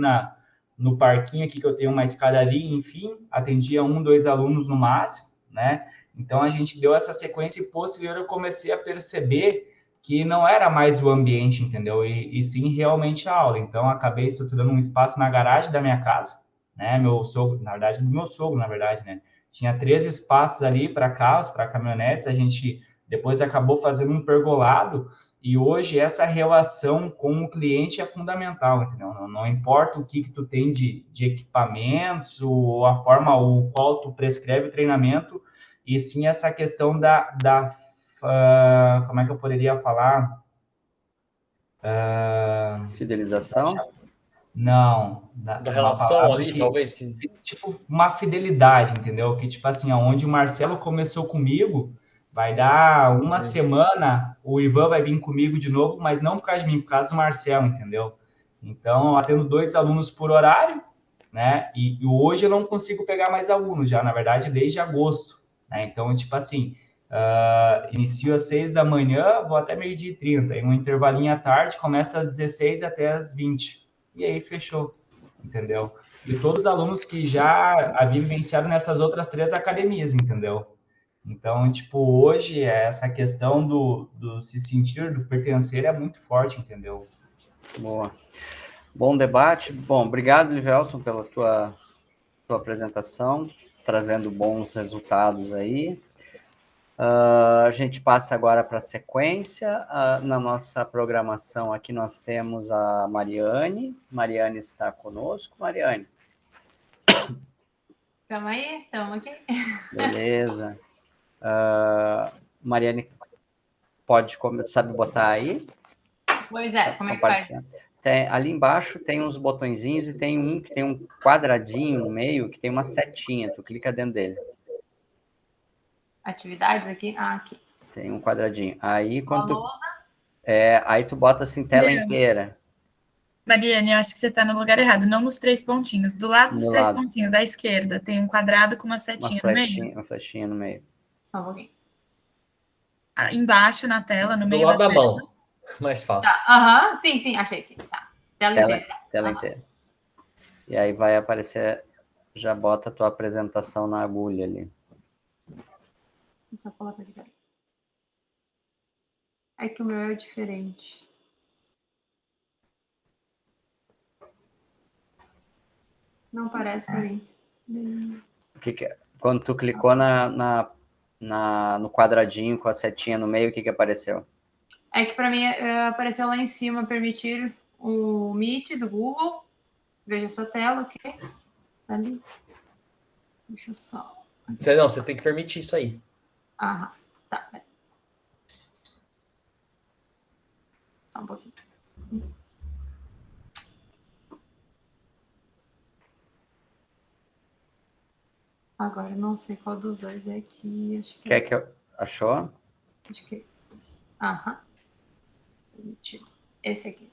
[SPEAKER 3] no parquinho aqui, que eu tenho uma escadaria, enfim, atendia 1, 2 alunos no máximo, né? Então, a gente deu essa sequência e, posterior, eu comecei a perceber que não era mais o ambiente, entendeu? E sim realmente a aula. Então, acabei estruturando um espaço na garagem da minha casa, né? Meu sogro, na verdade, do meu sogro, na verdade, né? Tinha 3 espaços ali para carros, para caminhonetes. A gente depois acabou fazendo um pergolado. E hoje essa relação com o cliente é fundamental, entendeu? Não importa o que tu tem de equipamentos, ou a forma o qual tu prescreve o treinamento, e sim essa questão como é que eu poderia falar?
[SPEAKER 1] Fidelização?
[SPEAKER 3] Não.
[SPEAKER 2] Da
[SPEAKER 3] Uma
[SPEAKER 2] relação
[SPEAKER 3] palavra
[SPEAKER 2] ali, talvez. Que...
[SPEAKER 3] tipo, uma fidelidade, entendeu? Que, tipo assim, onde o Marcelo começou comigo, vai dar uma semana, o Ivan vai vir comigo de novo, mas não por causa de mim, por causa do Marcelo, entendeu? Então, eu atendo 2 alunos por horário, né? E hoje eu não consigo pegar mais alunos já, na verdade, desde agosto, né? Então, tipo assim, inicio às 6 da manhã, vou até 12h30, e um intervalinho à tarde, começa às 16 até às 20. E aí, fechou, entendeu? E todos os alunos que já haviam vivenciado nessas outras 3 academias, entendeu? Então, tipo, hoje, essa questão do se sentir, do pertencer é muito forte, entendeu?
[SPEAKER 1] Boa. Bom debate. Bom, obrigado, Livelton, pela tua apresentação, trazendo bons resultados aí. A gente passa agora para a sequência. Na nossa programação aqui nós temos a Mariane. Mariane está conosco. Mariane.
[SPEAKER 5] Estamos aí? Estamos aqui.
[SPEAKER 1] Beleza. Mariane, sabe botar aí?
[SPEAKER 5] Pois é, como é que faz?
[SPEAKER 1] Ali embaixo tem uns botõezinhos e tem um que tem um quadradinho no meio que tem uma setinha. Tu clica dentro dele.
[SPEAKER 5] Atividades aqui? Ah, aqui.
[SPEAKER 1] Tem um quadradinho. Aí quando
[SPEAKER 5] lousa.
[SPEAKER 1] aí tu bota assim tela inteira.
[SPEAKER 4] Mariane, eu acho que você está no lugar errado, não nos 3 pontinhos. Do lado dos 3 pontinhos, à esquerda, tem um quadrado com uma setinha no meio.
[SPEAKER 1] Uma flechinha no meio.
[SPEAKER 5] Só um pouquinho.
[SPEAKER 4] Embaixo na tela, no meio
[SPEAKER 2] do lado da mão. Mais fácil.
[SPEAKER 5] Tá, sim, achei aqui. Tá.
[SPEAKER 1] Tela inteira. E aí vai aparecer, já bota a tua apresentação na agulha ali.
[SPEAKER 5] Só colocar aqui, peraí. É que o meu é diferente. Não parece pra mim.
[SPEAKER 1] O que é? Quando tu clicou no quadradinho com a setinha no meio, o que apareceu?
[SPEAKER 5] É que para mim apareceu lá em cima permitir o Meet do Google. Veja sua tela, ok? Ali. Deixa eu só.
[SPEAKER 2] Você tem que permitir isso aí.
[SPEAKER 5] Aham, tá. Só um pouquinho. Agora, não sei qual dos dois é aqui. Acho que
[SPEAKER 1] Quer que eu... Achou?
[SPEAKER 5] Acho que é esse. Aham. Permitido. Esse aqui.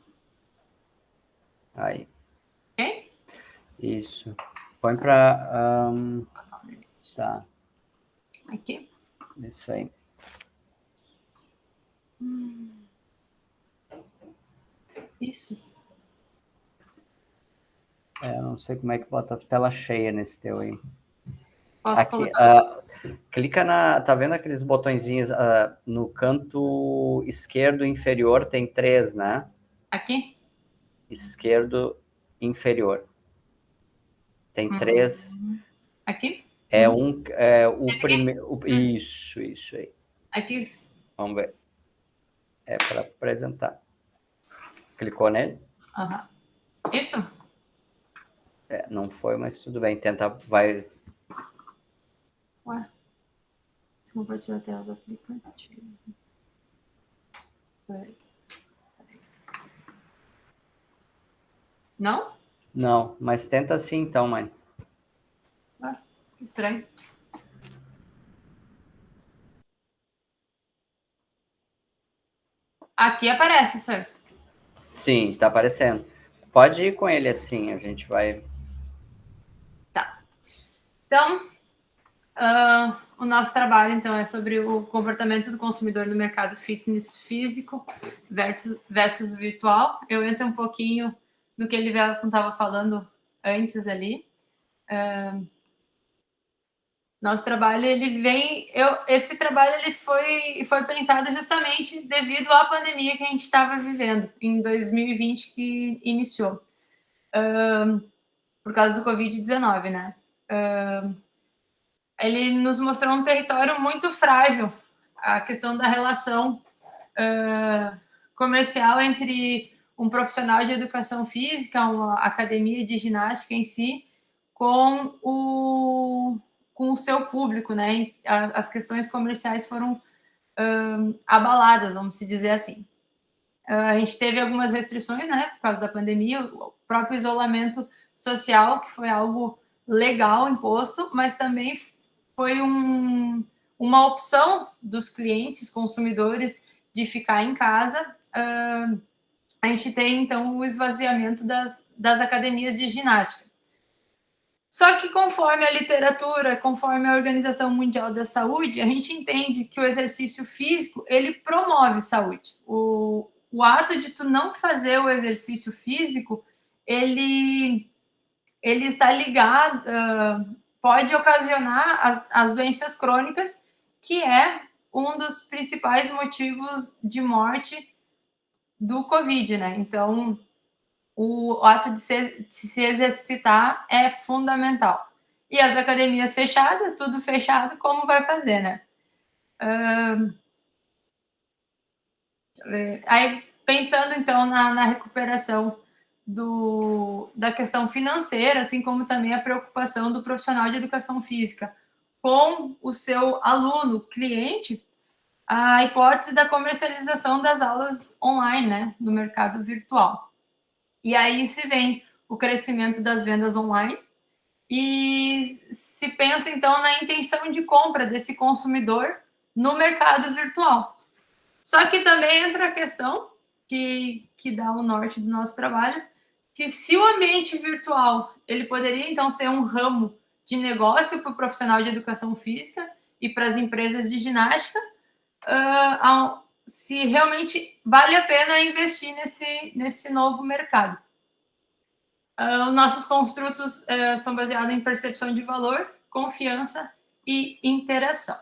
[SPEAKER 1] Aí.
[SPEAKER 5] Ok?
[SPEAKER 1] Isso. Põe para... Tá.
[SPEAKER 5] Aqui.
[SPEAKER 1] Isso aí.
[SPEAKER 5] Isso.
[SPEAKER 1] Eu não sei como é que bota a tela cheia nesse teu aí.
[SPEAKER 5] Posso
[SPEAKER 1] aqui, clica tá vendo aqueles botõezinhos no canto esquerdo inferior, tem 3, né?
[SPEAKER 5] Aqui?
[SPEAKER 1] Esquerdo inferior. Tem 3.
[SPEAKER 5] Aqui?
[SPEAKER 1] O primeiro... Isso aí.
[SPEAKER 5] Aqui?
[SPEAKER 1] Vamos ver. É para apresentar. Clicou nele?
[SPEAKER 5] Aham. Isso?
[SPEAKER 1] Não foi, mas tudo bem. Vai...
[SPEAKER 5] Ué? Você compartilhou a tela do aplicativo. Não?
[SPEAKER 1] Não, mas tenta assim então, mãe.
[SPEAKER 5] Ué, que estranho. Aqui aparece, senhor.
[SPEAKER 1] Sim, tá aparecendo. Pode ir com ele assim, a gente vai...
[SPEAKER 5] Tá. Então, O nosso trabalho, então, é sobre o comportamento do consumidor no mercado fitness físico versus virtual. Eu entro um pouquinho no que a Elivelton estava falando antes ali. Nosso trabalho, esse trabalho ele foi pensado justamente devido à pandemia que a gente estava vivendo em 2020, que iniciou, por causa do Covid-19, né? Ele nos mostrou um território muito frágil, a questão da relação comercial entre um profissional de educação física, uma academia de ginástica em si, com o seu público, né? As questões comerciais foram abaladas, vamos dizer assim. A gente teve algumas restrições, né, por causa da pandemia, o próprio isolamento social, que foi algo legal imposto, mas também foi uma opção dos clientes, consumidores, de ficar em casa. A gente tem, então, o esvaziamento das academias de ginástica. Só que conforme a literatura, conforme a Organização Mundial da Saúde, a gente entende que o exercício físico, ele promove saúde. O ato de tu não fazer o exercício físico, ele está ligado, pode ocasionar as doenças crônicas, que é um dos principais motivos de morte do Covid, né? Então, o ato de se exercitar é fundamental. E as academias fechadas, tudo fechado, como vai fazer, né? Aí, pensando, então, na recuperação da questão financeira, assim como também a preocupação do profissional de educação física com o seu aluno, cliente, a hipótese da comercialização das aulas online, né, no mercado virtual. E aí se vem o crescimento das vendas online e se pensa, então, na intenção de compra desse consumidor no mercado virtual. Só que também entra a questão que dá o norte do nosso trabalho, que se o ambiente virtual, ele poderia, então, ser um ramo de negócio para o profissional de educação física e para as empresas de ginástica, se realmente vale a pena investir nesse novo mercado. Os nossos construtos são baseados em percepção de valor, confiança e interação.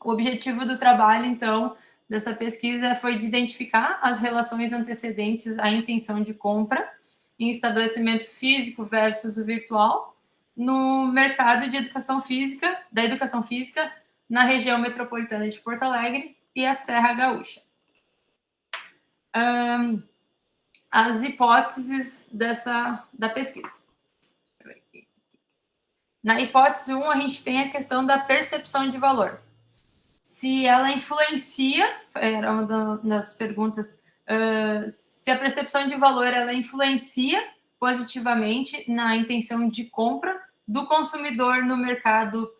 [SPEAKER 5] O objetivo do trabalho, então, dessa pesquisa foi de identificar as relações antecedentes à intenção de compra em estabelecimento físico versus o virtual no mercado de educação física, na região metropolitana de Porto Alegre e a Serra Gaúcha. As hipóteses da pesquisa. Na hipótese 1, a gente tem a questão da percepção de valor. Se ela influencia, era uma das perguntas, se a percepção de valor ela influencia positivamente na intenção de compra do consumidor no mercado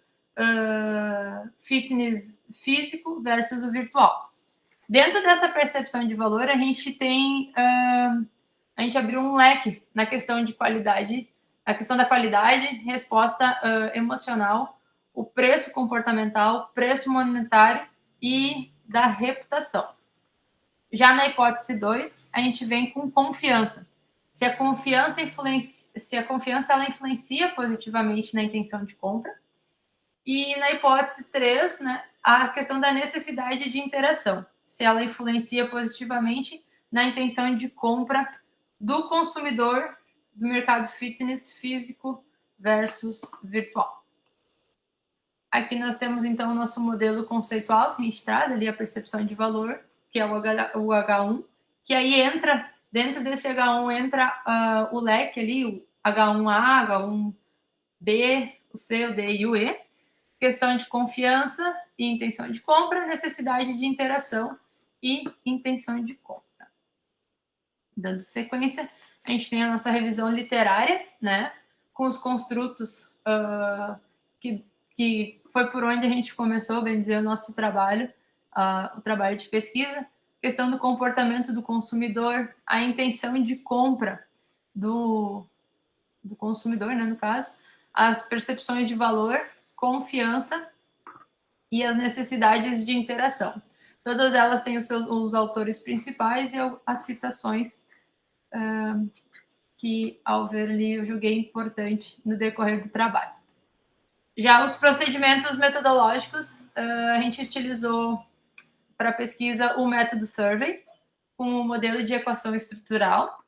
[SPEAKER 5] fitness físico versus o virtual. Dentro dessa percepção de valor, a gente abriu um leque na questão de qualidade, a questão da qualidade, resposta emocional, o preço comportamental, preço monetário e da reputação. Já na hipótese 2, a gente vem com confiança. Se a confiança ela influencia positivamente na intenção de compra. E na hipótese 3, né, a questão da necessidade de interação. Se ela influencia positivamente na intenção de compra do consumidor do mercado fitness físico versus virtual. Aqui nós temos, então, o nosso modelo conceitual, que a gente traz ali a percepção de valor, que é o H1, que aí entra, dentro desse H1 entra o leque ali, o H1A, H1B, o C, o D e o E. Questão de confiança e intenção de compra, necessidade de interação e intenção de compra. Dando sequência, a gente tem a nossa revisão literária, né, com os construtos que foi por onde a gente começou, bem dizer, o nosso trabalho, o trabalho de pesquisa, questão do comportamento do consumidor, a intenção de compra do consumidor, né, no caso, as percepções de valor confiança e as necessidades de interação. Todas elas têm os autores principais e as citações que, ao ver ali, eu julguei importante no decorrer do trabalho. Já os procedimentos metodológicos, a gente utilizou para a pesquisa o método Survey, com o modelo de equação estrutural.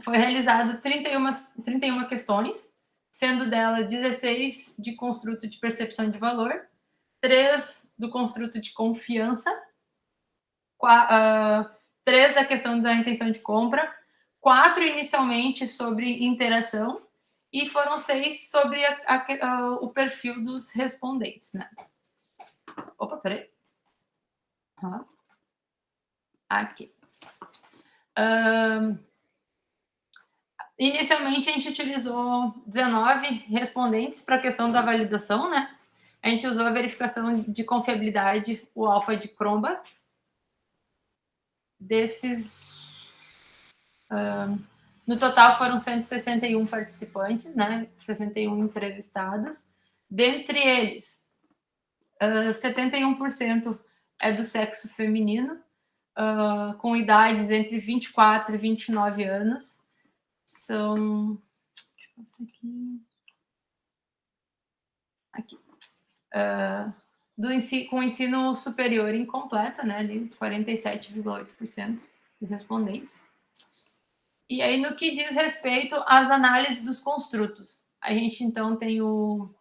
[SPEAKER 5] Foi realizado 31 questões, sendo delas 16 de construto de percepção de valor, 3 do construto de confiança, 3 da questão da intenção de compra, 4 inicialmente sobre interação, e foram 6 sobre o perfil dos respondentes, né? Opa, peraí. Aqui. Inicialmente, a gente utilizou 19 respondentes para a questão da validação, né? A gente usou a verificação de confiabilidade, o alfa de Cronbach. No total, foram 161 participantes, né? 61 entrevistados. Dentre eles, 71% é do sexo feminino, com idades entre 24 e 29 anos. São... Deixa eu passar aqui. Com ensino superior incompleto, né? Ali, 47,8% dos respondentes. E aí, no que diz respeito às análises dos construtos, a gente, então, tem o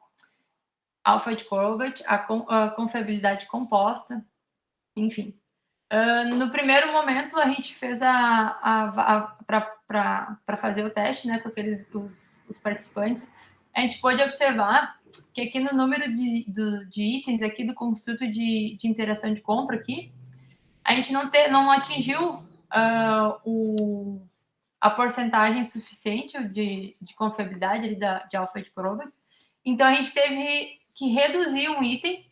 [SPEAKER 5] alfa de Cronbach, a confiabilidade composta, enfim. No primeiro momento, a gente fez para fazer o teste, né, com os participantes, a gente pôde observar que aqui no número de itens aqui do construto de interação de compra aqui, a gente não atingiu a porcentagem suficiente de confiabilidade ali de alfa de Cronbach. Então, a gente teve que reduzir um item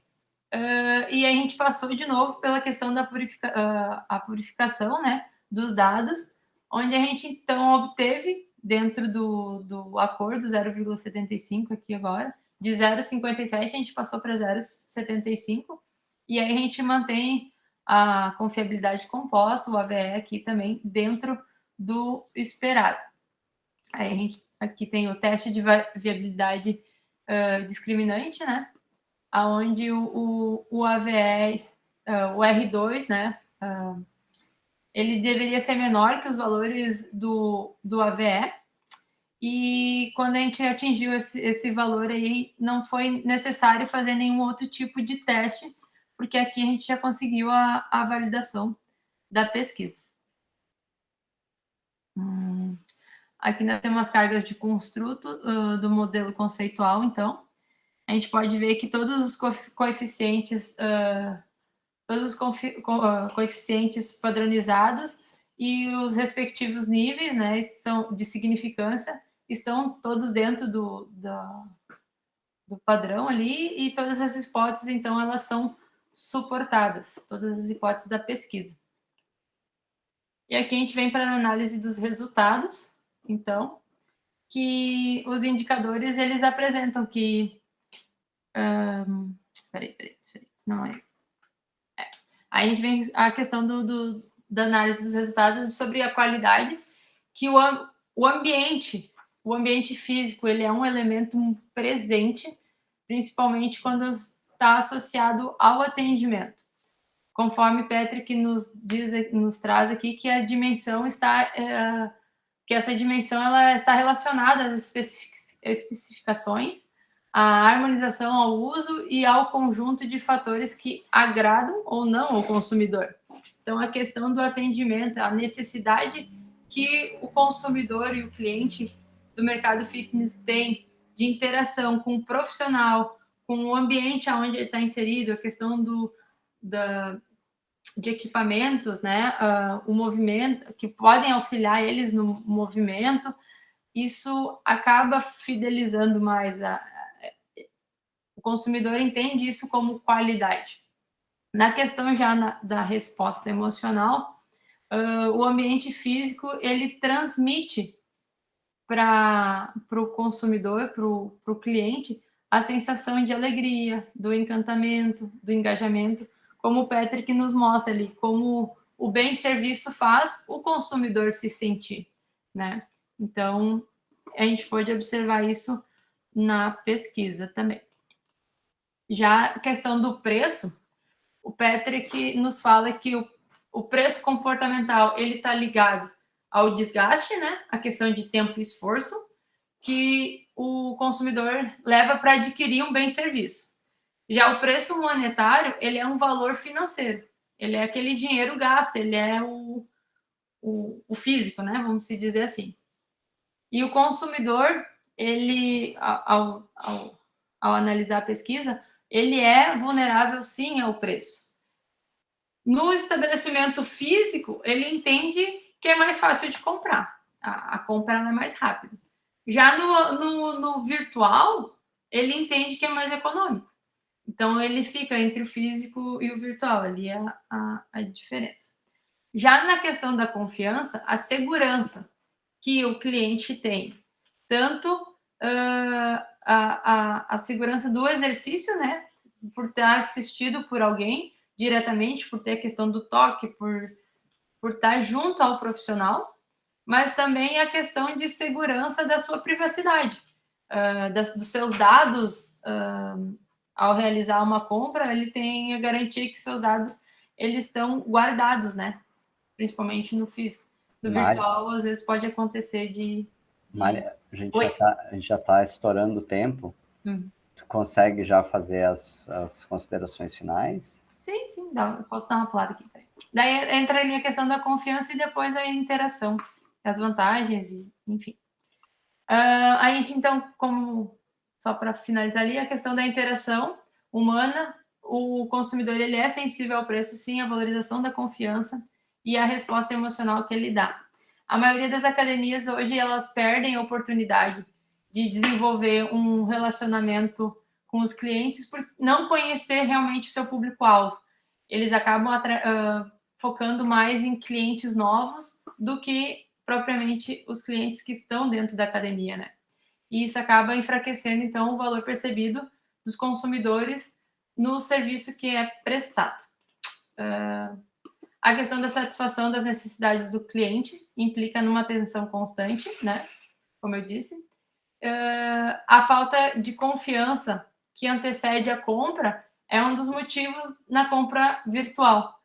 [SPEAKER 5] e a gente passou de novo pela questão da purificação, né, dos dados, onde a gente, então, obteve, dentro do acordo 0,75 aqui agora, de 0,57 a gente passou para 0,75, e aí a gente mantém a confiabilidade composta, o AVE aqui também, dentro do esperado. Aí a gente aqui tem o teste de viabilidade discriminante, né? Onde o AVE, o R2, né? Ele deveria ser menor que os valores do AVE, e quando a gente atingiu esse valor aí, não foi necessário fazer nenhum outro tipo de teste, porque aqui a gente já conseguiu a validação da pesquisa. Aqui nós temos as cargas de construto do modelo conceitual, então. A gente pode ver que todos os coeficientes, coeficientes padronizados e os respectivos níveis, né, são de significância, estão todos dentro do padrão ali, e todas as hipóteses, então, elas são suportadas, todas as hipóteses da pesquisa. E aqui a gente vem para a análise dos resultados, então, que os indicadores, eles apresentam que... Peraí, não é. Aí a gente vem a questão da análise dos resultados sobre a qualidade, que o ambiente físico, ele é um elemento presente, principalmente quando está associado ao atendimento. Conforme Patrick nos traz aqui, que a dimensão que essa dimensão ela está relacionada às especificações, à harmonização ao uso e ao conjunto de fatores que agradam ou não ao consumidor. Então, a questão do atendimento, a necessidade que o consumidor e o cliente do mercado fitness tem de interação com o profissional, com o ambiente onde ele está inserido, a questão de equipamentos, né, o movimento, que podem auxiliar eles no movimento, isso acaba fidelizando mais o consumidor, entende isso como qualidade. Na questão já da resposta emocional, o ambiente físico, ele transmite para o consumidor, para o cliente, a sensação de alegria, do encantamento, do engajamento, como o Patrick nos mostra ali, como o bem serviço faz o consumidor se sentir, né? Então, a gente pode observar isso na pesquisa também. Já a questão do preço, o Patrick nos fala que o preço comportamental ele está ligado ao desgaste, né? A questão de tempo e esforço que o consumidor leva para adquirir um bem-serviço. Já o preço monetário, ele é um valor financeiro. Ele é aquele dinheiro gasto, ele é o físico, né? Vamos se dizer assim. E o consumidor, ele, ao analisar a pesquisa, ele é vulnerável, sim, ao preço. No estabelecimento físico, ele entende que é mais fácil de comprar. A compra ela é mais rápida. Já no virtual, ele entende que é mais econômico. Então, ele fica entre o físico e o virtual, ali é a diferença. Já na questão da confiança, a segurança que o cliente tem, tanto a segurança do exercício, né, por estar assistido por alguém diretamente, por ter a questão do toque, por estar junto ao profissional, mas também a questão de segurança da sua privacidade, dos seus dados. Ao realizar uma compra, ele tem a garantia que seus dados eles estão guardados, né? Principalmente no físico. No virtual, às vezes pode acontecer de...
[SPEAKER 1] Mária, a gente já está estourando o tempo. Tu consegue já fazer as considerações finais?
[SPEAKER 5] Sim, eu posso dar uma pulada aqui. Daí entra ali a questão da confiança e depois a interação, as vantagens, enfim. A gente, então, só para finalizar ali, a questão da interação humana, o consumidor ele é sensível ao preço, sim, à valorização da confiança e à resposta emocional que ele dá. A maioria das academias hoje, elas perdem a oportunidade de desenvolver um relacionamento com os clientes por não conhecer realmente o seu público-alvo. Eles acabam focando mais em clientes novos do que propriamente os clientes que estão dentro da academia, né? E isso acaba enfraquecendo, então, o valor percebido dos consumidores no serviço que é prestado. A questão da satisfação das necessidades do cliente implica numa atenção constante, né? Como eu disse. A falta de confiança que antecede a compra é um dos motivos na compra virtual.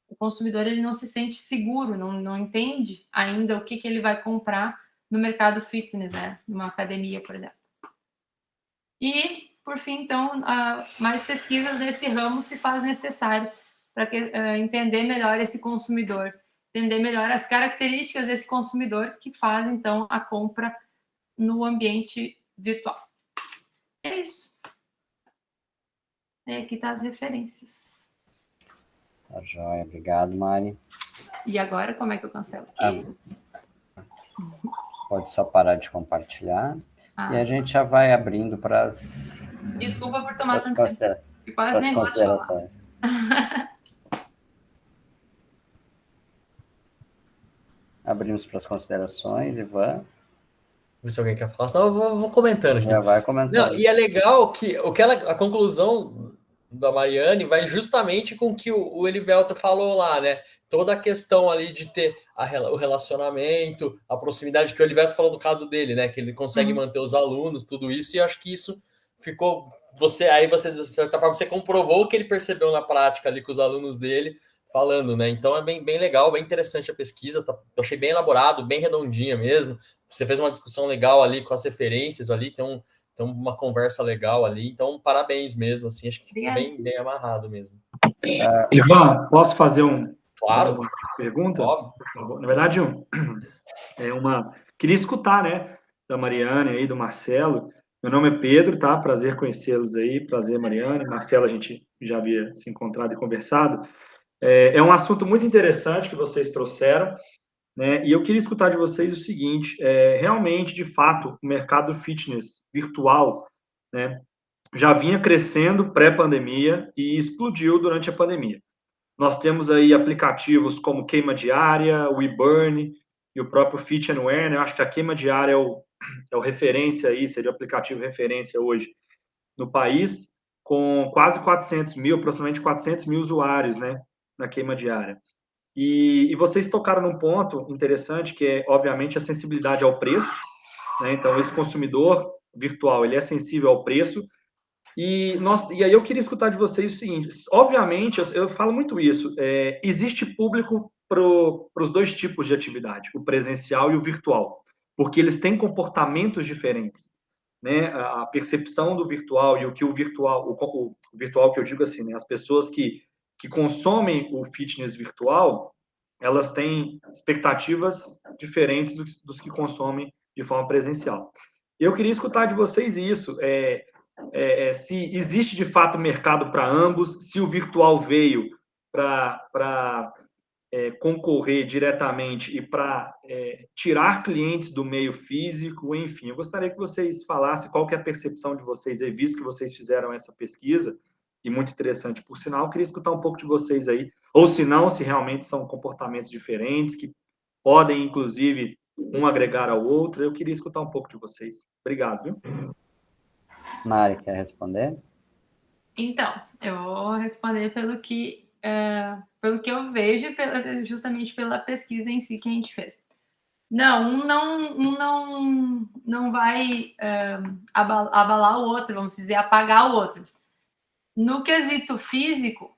[SPEAKER 5] O consumidor ele não se sente seguro, não entende ainda o que ele vai comprar no mercado fitness, né? Numa academia, por exemplo. E, por fim, então, mais pesquisas nesse ramo se faz necessário para entender melhor esse consumidor, entender melhor as características desse consumidor que faz, então, a compra no ambiente virtual. É isso. Aqui tá as referências.
[SPEAKER 1] Tá joia, obrigado, Mari.
[SPEAKER 5] E agora, como é que eu cancelo aqui?
[SPEAKER 1] Pode só parar de compartilhar. E a gente já vai abrindo para as...
[SPEAKER 5] Desculpa por tomar tanto tempo. Quase nem gosto de falar.
[SPEAKER 1] Abrimos para as considerações, Ivan.
[SPEAKER 2] Ver se alguém quer falar, senão eu vou comentando aqui.
[SPEAKER 1] Já vai comentando.
[SPEAKER 2] Não, e é legal que a conclusão da Mariane vai justamente com o que o Elivelto falou lá, né? Toda a questão ali de ter o relacionamento, a proximidade, que o Elivelto falou do caso dele, né? Que ele consegue manter os alunos, tudo isso, e acho que isso ficou... de certa forma, você comprovou o que ele percebeu na prática ali com os alunos dele falando, né? Então é bem legal, bem interessante a pesquisa, eu achei bem elaborado, bem redondinha mesmo. Você fez uma discussão legal ali com as referências ali, tem uma conversa legal ali, então parabéns mesmo, assim, acho que ficou bem amarrado mesmo.
[SPEAKER 6] Ivan, posso fazer uma pergunta?
[SPEAKER 2] Óbvio.
[SPEAKER 6] Por favor. Na verdade, queria escutar, né, da Mariane aí, do Marcelo. Meu nome é Pedro, tá? Prazer conhecê-los aí, prazer, Mariane. Marcelo, a gente já havia se encontrado e conversado. É um assunto muito interessante que vocês trouxeram, né? E eu queria escutar de vocês o seguinte: realmente, de fato, o mercado fitness virtual, né, já vinha crescendo pré-pandemia e explodiu durante a pandemia. Nós temos aí aplicativos como Queima Diária, WeBurn, e o próprio Fit and Wear, né? Eu acho que a queima diária é o referência aí, seria o aplicativo referência hoje no país, com quase 400 mil, aproximadamente 400 mil usuários, né, na queima diária. E vocês tocaram num ponto interessante, que é, obviamente, a sensibilidade ao preço, né? Então, esse consumidor virtual, ele é sensível ao preço. E aí eu queria escutar de vocês o seguinte: obviamente, eu falo muito isso, existe público para os dois tipos de atividade, o presencial e o virtual, porque eles têm comportamentos diferentes, né? A percepção do virtual e o que o virtual que eu digo assim, né? As pessoas que consomem o fitness virtual, elas têm expectativas diferentes dos que consomem de forma presencial. Eu queria escutar de vocês isso, se existe de fato mercado para ambos, se o virtual veio para concorrer diretamente e para tirar clientes do meio físico, enfim. Eu gostaria que vocês falassem qual que é a percepção de vocês aí, visto que vocês fizeram essa pesquisa, e muito interessante, por sinal. Eu queria escutar um pouco de vocês aí, ou se não, se realmente são comportamentos diferentes, que podem, inclusive, um agregar ao outro. Eu queria escutar um pouco de vocês. Obrigado, viu?
[SPEAKER 1] Mari, quer responder?
[SPEAKER 5] Então, eu vou responder pelo que eu vejo, justamente pela pesquisa em si que a gente fez. Não vai abalar o outro, vamos dizer, apagar o outro. No quesito físico,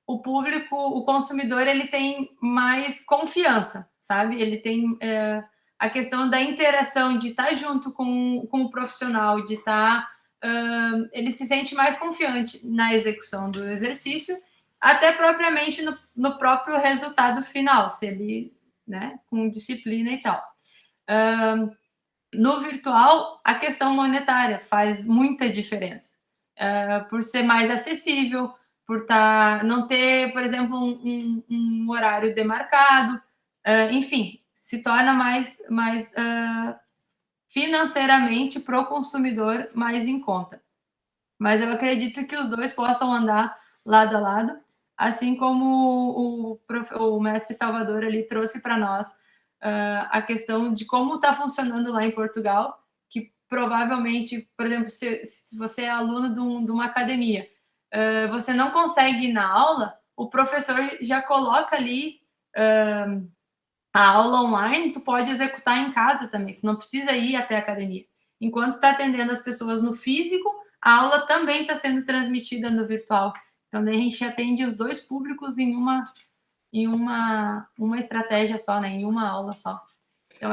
[SPEAKER 5] o público, o consumidor, ele tem mais confiança, sabe? Ele tem a questão da interação, de estar junto com o profissional, de estar... ele se sente mais confiante na execução do exercício, até propriamente no próprio resultado final, se ele, né, com disciplina e tal. No virtual, a questão monetária faz muita diferença, por ser mais acessível, por não ter, por exemplo, um horário demarcado, enfim, se torna mais financeiramente para o consumidor mais em conta. Mas eu acredito que os dois possam andar lado a lado, assim como o mestre Salvador ali trouxe para nós a questão de como está funcionando lá em Portugal, que provavelmente, por exemplo, se você é aluno de uma academia, você não consegue ir na aula, o professor já coloca ali a aula online, tu pode executar em casa também, tu não precisa ir até a academia. Enquanto está atendendo as pessoas no físico, a aula também está sendo transmitida no virtual. Então, daí a gente atende os dois públicos em uma estratégia só, né? Em uma aula só. Então,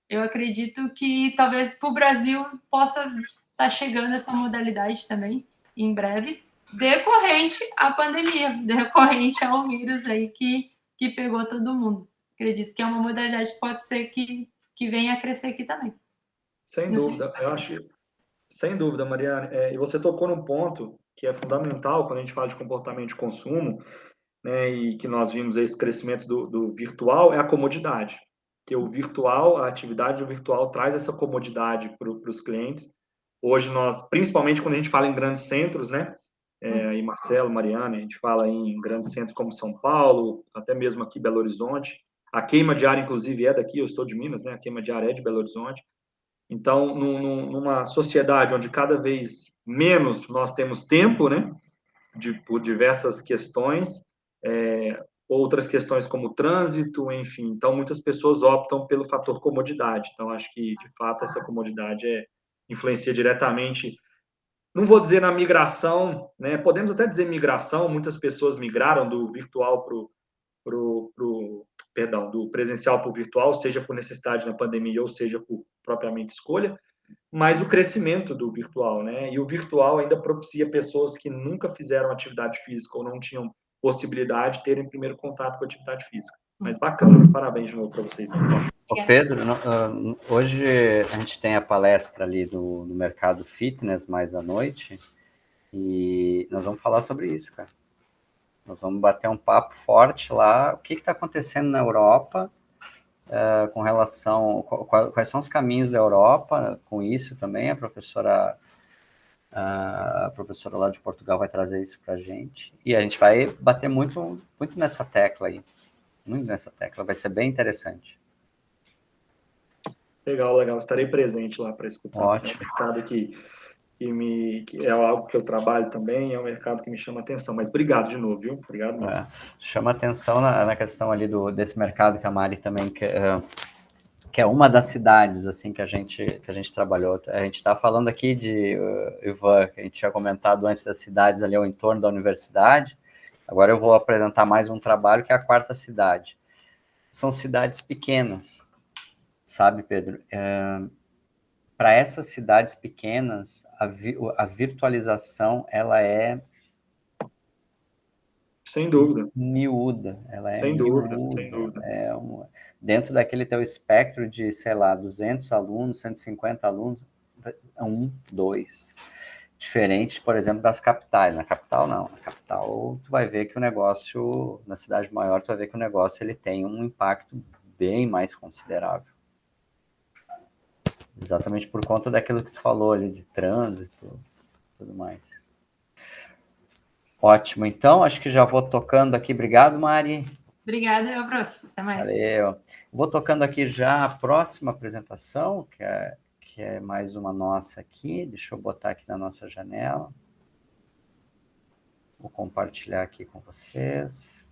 [SPEAKER 5] eu acredito que talvez para o Brasil possa estar chegando essa modalidade também, em breve, decorrente à pandemia, decorrente ao vírus aí que pegou todo mundo. Acredito que é uma modalidade que pode ser que venha a crescer aqui também.
[SPEAKER 6] Sem dúvida, eu acho, sem dúvida, Mariana. E você tocou num ponto que é fundamental quando a gente fala de comportamento de consumo, né, e que nós vimos esse crescimento do virtual, é a comodidade. Que o virtual, a atividade do virtual traz essa comodidade para os clientes. Hoje nós, principalmente quando a gente fala em grandes centros, né, e Marcelo, Mariana, a gente fala em grandes centros como São Paulo, até mesmo aqui Belo Horizonte. A queima diária, inclusive, é daqui, eu estou de Minas, né, a queima diária é de Belo Horizonte. Então, numa sociedade onde cada vez menos nós temos tempo, né, por diversas questões, outras questões como trânsito, enfim. Então, muitas pessoas optam pelo fator comodidade. Então, acho que, de fato, essa comodidade influencia diretamente, não vou dizer na migração, né? Podemos até dizer migração, muitas pessoas migraram do virtual do presencial para o virtual, seja por necessidade na pandemia ou seja por propriamente escolha, mas o crescimento do virtual, né? E o virtual ainda propicia pessoas que nunca fizeram atividade física ou não tinham possibilidade de terem primeiro contato com a atividade física. Mas bacana, parabéns de novo para vocês.
[SPEAKER 1] Ô Pedro, hoje a gente tem a palestra ali do Mercado Fitness mais à noite e nós vamos falar sobre isso, cara. Nós vamos bater um papo forte lá, o que está acontecendo na Europa com relação, quais são os caminhos da Europa com isso também, a professora lá de Portugal vai trazer isso para a gente, e a gente vai bater muito, muito nessa tecla aí, muito nessa tecla, vai ser bem interessante.
[SPEAKER 6] Legal. Estarei presente lá para escutar.
[SPEAKER 1] Ótimo.
[SPEAKER 6] É um mercado que é algo que eu trabalho também, é um mercado que me chama atenção. Mas obrigado de novo, viu? Obrigado mesmo.
[SPEAKER 1] Chama atenção na questão ali desse mercado que a Mari também que é uma das cidades assim que a gente trabalhou. A gente está falando aqui de Ivan, que a gente tinha comentado antes das cidades ali ao entorno da universidade. Agora eu vou apresentar mais um trabalho que é a quarta cidade. São cidades pequenas, sabe, Pedro? Para essas cidades pequenas, a virtualização ela é
[SPEAKER 6] sem dúvida,
[SPEAKER 1] miúda, ela é
[SPEAKER 6] sem
[SPEAKER 1] miúda,
[SPEAKER 6] dúvida.
[SPEAKER 1] Dentro daquele teu espectro de, sei lá, 200 alunos, 150 alunos, 1, 2. Diferente, por exemplo, das capitais. Na capital, não. Na capital, tu vai ver que o negócio, na cidade maior, tu vai ver que o negócio ele tem um impacto bem mais considerável. Exatamente por conta daquilo que tu falou ali, de trânsito e tudo mais. Ótimo, então, acho que já vou tocando aqui. Obrigado, Mari.
[SPEAKER 5] Obrigada, prof. Até mais.
[SPEAKER 1] Valeu. Vou tocando aqui já a próxima apresentação, que é mais uma nossa aqui. Deixa eu botar aqui na nossa janela. Vou compartilhar aqui com vocês.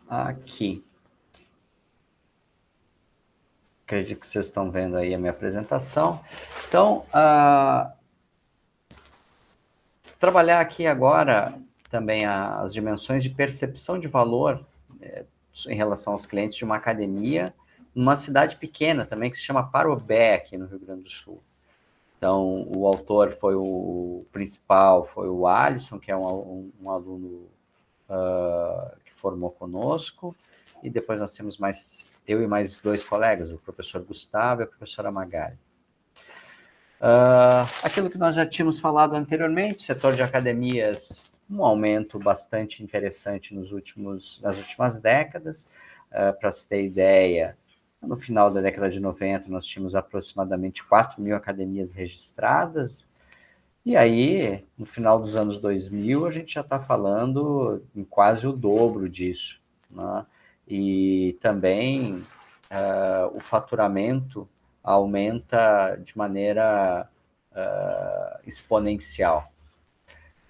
[SPEAKER 1] Aqui. Acredito que vocês estão vendo aí a minha apresentação. Então, trabalhar aqui agora também as dimensões de percepção de valor em relação aos clientes de uma academia, numa cidade pequena também, que se chama Parobé, aqui no Rio Grande do Sul. Então, o autor foi o principal, foi o Alisson, que é um aluno que formou conosco, e depois nós temos eu e mais 2 colegas, o professor Gustavo e a professora Magali. Aquilo que nós já tínhamos falado anteriormente, setor de academias, um aumento bastante interessante nas últimas décadas. Para se ter ideia, no final da década de 90, nós tínhamos aproximadamente 4.000 academias registradas, e aí, no final dos anos 2000, a gente já está falando em quase o dobro disso, né? E também o faturamento aumenta de maneira exponencial.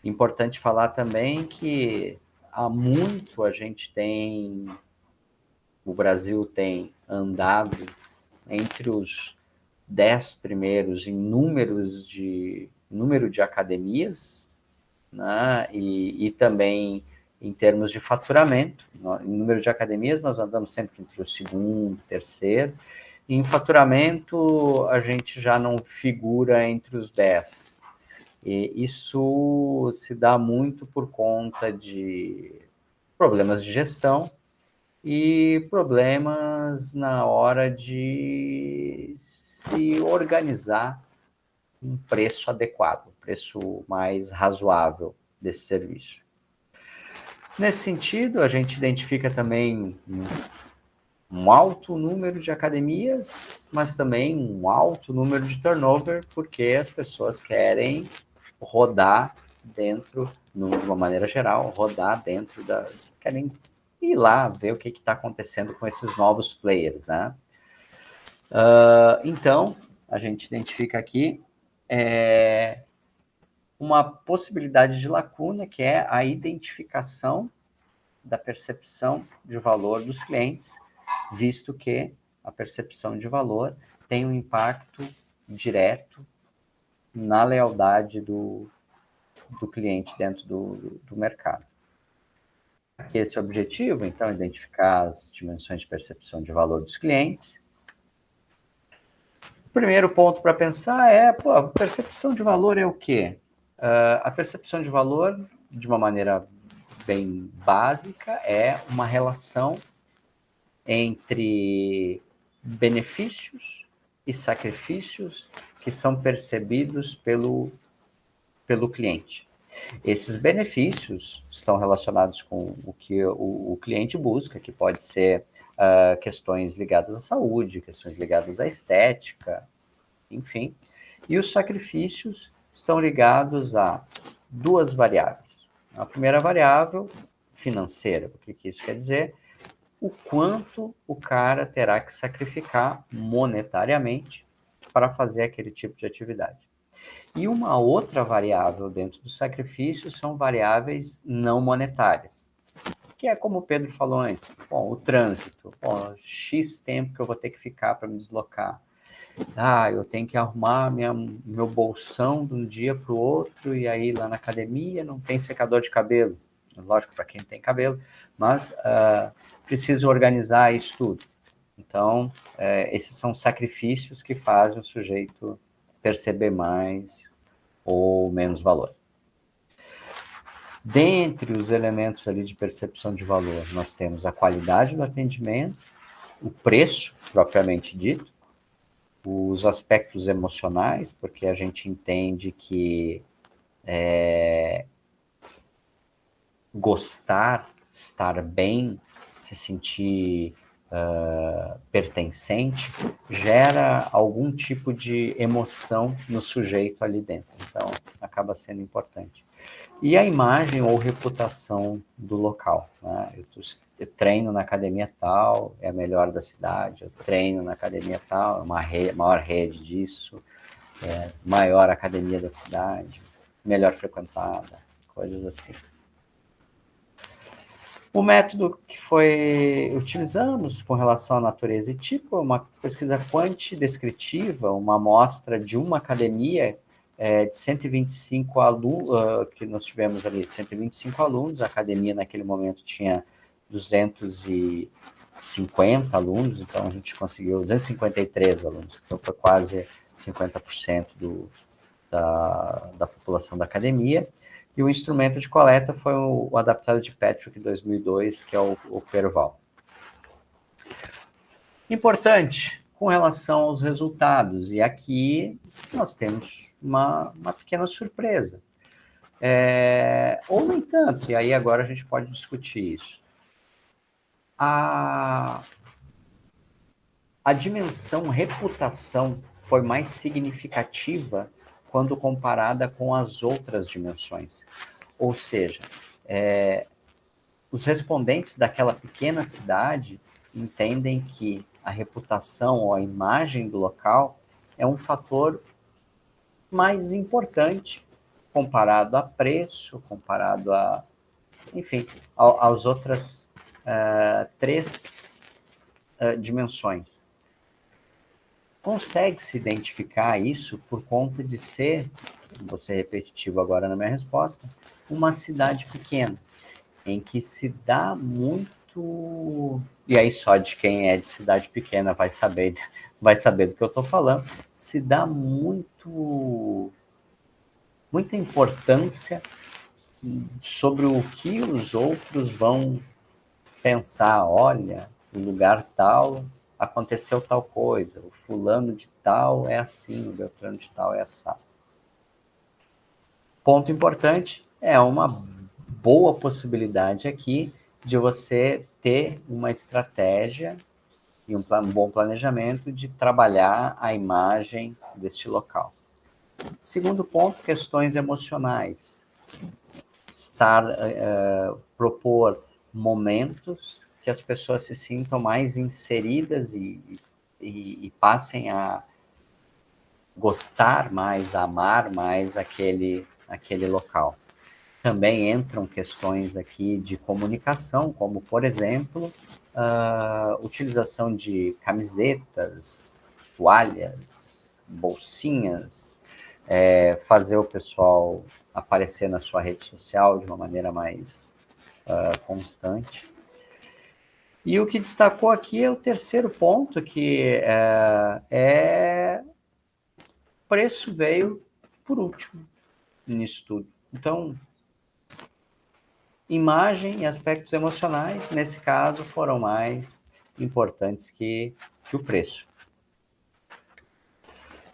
[SPEAKER 1] Importante falar também que há muito o Brasil tem andado entre os 10 primeiros em número de academias, né? E também em termos de faturamento. Em número de academias, nós andamos sempre entre o segundo, terceiro. E em faturamento, a gente já não figura entre os 10. E isso se dá muito por conta de problemas de gestão e problemas na hora de se organizar um preço adequado, um preço mais razoável desse serviço. Nesse sentido, a gente identifica também um alto número de academias, mas também um alto número de turnover, porque as pessoas querem rodar dentro, de uma maneira geral, querem ir lá ver o que está acontecendo com esses novos players, né? Então, a gente identifica aqui uma possibilidade de lacuna, que é a identificação da percepção de valor dos clientes, visto que a percepção de valor tem um impacto direto na lealdade do cliente dentro do mercado. Esse é o objetivo, então, identificar as dimensões de percepção de valor dos clientes. O primeiro ponto para pensar é, a percepção de valor é o quê? A percepção de valor, de uma maneira bem básica, é uma relação entre benefícios e sacrifícios que são percebidos pelo cliente. Esses benefícios estão relacionados com o que o cliente busca, que pode ser questões ligadas à saúde, questões ligadas à estética, enfim. E os sacrifícios estão ligados a 2 variáveis. A primeira variável, financeira. O que isso quer dizer? O quanto o cara terá que sacrificar monetariamente para fazer aquele tipo de atividade. E uma outra variável dentro do sacrifício são variáveis não monetárias, que é como o Pedro falou antes, bom, o trânsito, bom, X tempo que eu vou ter que ficar para me deslocar. Eu tenho que arrumar meu bolsão de um dia para o outro, e aí lá na academia não tem secador de cabelo. Lógico, para quem tem cabelo, mas preciso organizar isso tudo. Então, esses são sacrifícios que fazem o sujeito perceber mais ou menos valor. Dentre os elementos ali de percepção de valor, nós temos a qualidade do atendimento, o preço propriamente dito, os aspectos emocionais, porque a gente entende que gostar, estar bem, se sentir pertencente, gera algum tipo de emoção no sujeito ali dentro. Então, acaba sendo importante. E a imagem ou reputação do local. Né? Eu treino na academia tal, é a melhor da cidade. Eu treino na academia tal, é uma maior rede disso, maior academia da cidade, melhor frequentada, coisas assim. O método que utilizamos com relação à natureza e tipo, uma pesquisa quantidescritiva, uma amostra de uma academia de 125 alunos, que nós tivemos ali, 125 alunos, a academia naquele momento tinha 250 alunos, então a gente conseguiu 253 alunos, então foi quase 50% da população da academia. E o instrumento de coleta foi o adaptado de Patrick 2002, que é o Perval. Importante, com relação aos resultados, e aqui nós temos uma pequena surpresa. Ou nem tanto, e aí agora a gente pode discutir isso. A dimensão reputação foi mais significativa quando comparada com as outras dimensões. Ou seja, os respondentes daquela pequena cidade entendem que a reputação ou a imagem do local é um fator mais importante comparado a preço, comparado a, enfim, às outras três dimensões. Consegue-se identificar isso por conta de ser, vou ser repetitivo agora na minha resposta, uma cidade pequena, em que se dá muito... E aí só de quem é de cidade pequena vai saber do que eu estou falando. Se dá muita importância sobre o que os outros vão pensar. Olha, no lugar tal aconteceu tal coisa, o fulano de tal é assim, o Beltrano de tal é assado. Ponto importante, é uma boa possibilidade aqui de você ter uma estratégia e um bom planejamento de trabalhar a imagem deste local. Segundo ponto, questões emocionais. Propor momentos que as pessoas se sintam mais inseridas e passem a gostar mais, a amar mais aquele local. Também entram questões aqui de comunicação, como, por exemplo, utilização de camisetas, toalhas, bolsinhas, fazer o pessoal aparecer na sua rede social de uma maneira mais constante. E o que destacou aqui é o terceiro ponto, que preço veio por último nisso tudo. Então, imagem e aspectos emocionais, nesse caso, foram mais importantes que o preço.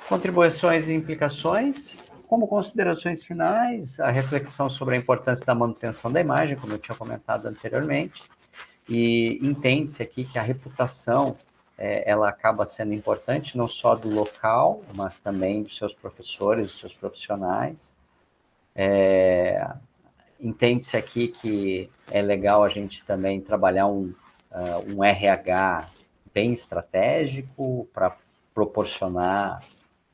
[SPEAKER 1] Contribuições e implicações. Como considerações finais, a reflexão sobre a importância da manutenção da imagem, como eu tinha comentado anteriormente, e entende-se aqui que a reputação ela acaba sendo importante não só do local, mas também dos seus professores, dos seus profissionais. entende-se aqui que é legal a gente também trabalhar um RH bem estratégico para proporcionar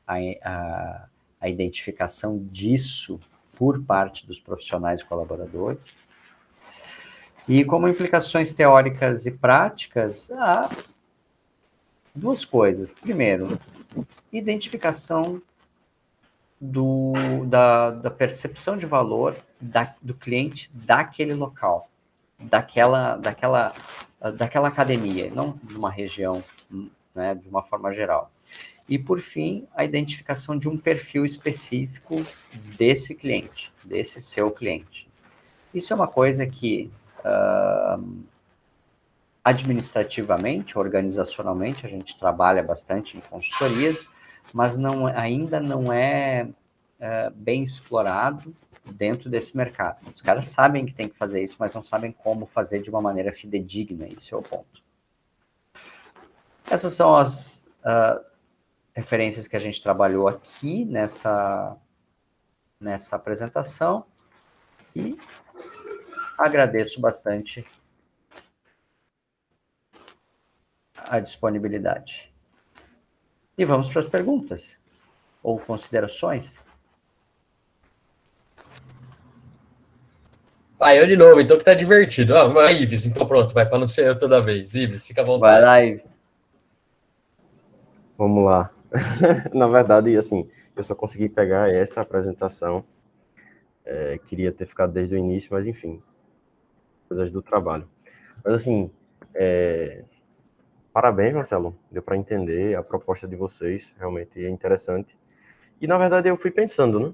[SPEAKER 1] a identificação disso por parte dos profissionais e colaboradores. E como implicações teóricas e práticas, há duas coisas. Primeiro, identificação da percepção de valor do cliente daquele local, daquela academia, não de uma região, né, de uma forma geral. E, por fim, a identificação de um perfil específico desse cliente, desse seu cliente. Isso é uma coisa que, administrativamente, organizacionalmente, a gente trabalha bastante em consultorias, mas ainda não é bem explorado dentro desse mercado. Os caras sabem que tem que fazer isso, mas não sabem como fazer de uma maneira fidedigna, esse é o ponto. Essas são as referências que a gente trabalhou aqui nessa apresentação e agradeço bastante a disponibilidade. E vamos para as perguntas ou considerações.
[SPEAKER 2] Eu de novo, então que tá divertido. Vai, Ives, então pronto, vai para não ser eu toda vez. Ives, fica à vontade.
[SPEAKER 1] Vai lá, Ives.
[SPEAKER 7] Vamos lá. Na verdade, assim, eu só consegui pegar essa apresentação. Queria ter ficado desde o início, mas enfim, coisas do trabalho. Mas assim, parabéns, Marcelo. Deu para entender a proposta de vocês, realmente é interessante. E na verdade eu fui pensando, né?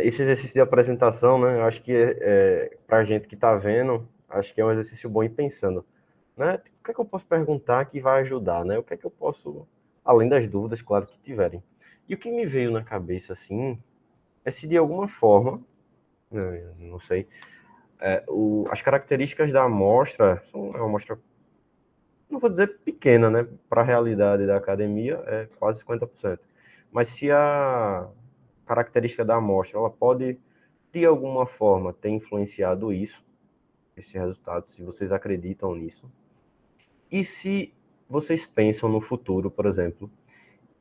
[SPEAKER 7] Esse exercício de apresentação, né? Eu acho que para a gente que está vendo, acho que é um exercício bom ir pensando, né? O que é que eu posso perguntar que vai ajudar, né? O que é que eu posso, além das dúvidas, claro, que tiverem. E o que me veio na cabeça, assim, é se de alguma forma, não sei, as características da amostra são uma amostra, não vou dizer pequena, né? Para a realidade da academia, é quase 50%. Mas se a característica da amostra, ela pode, de alguma forma, ter influenciado isso, esse resultado, se vocês acreditam nisso. E se vocês pensam no futuro, por exemplo,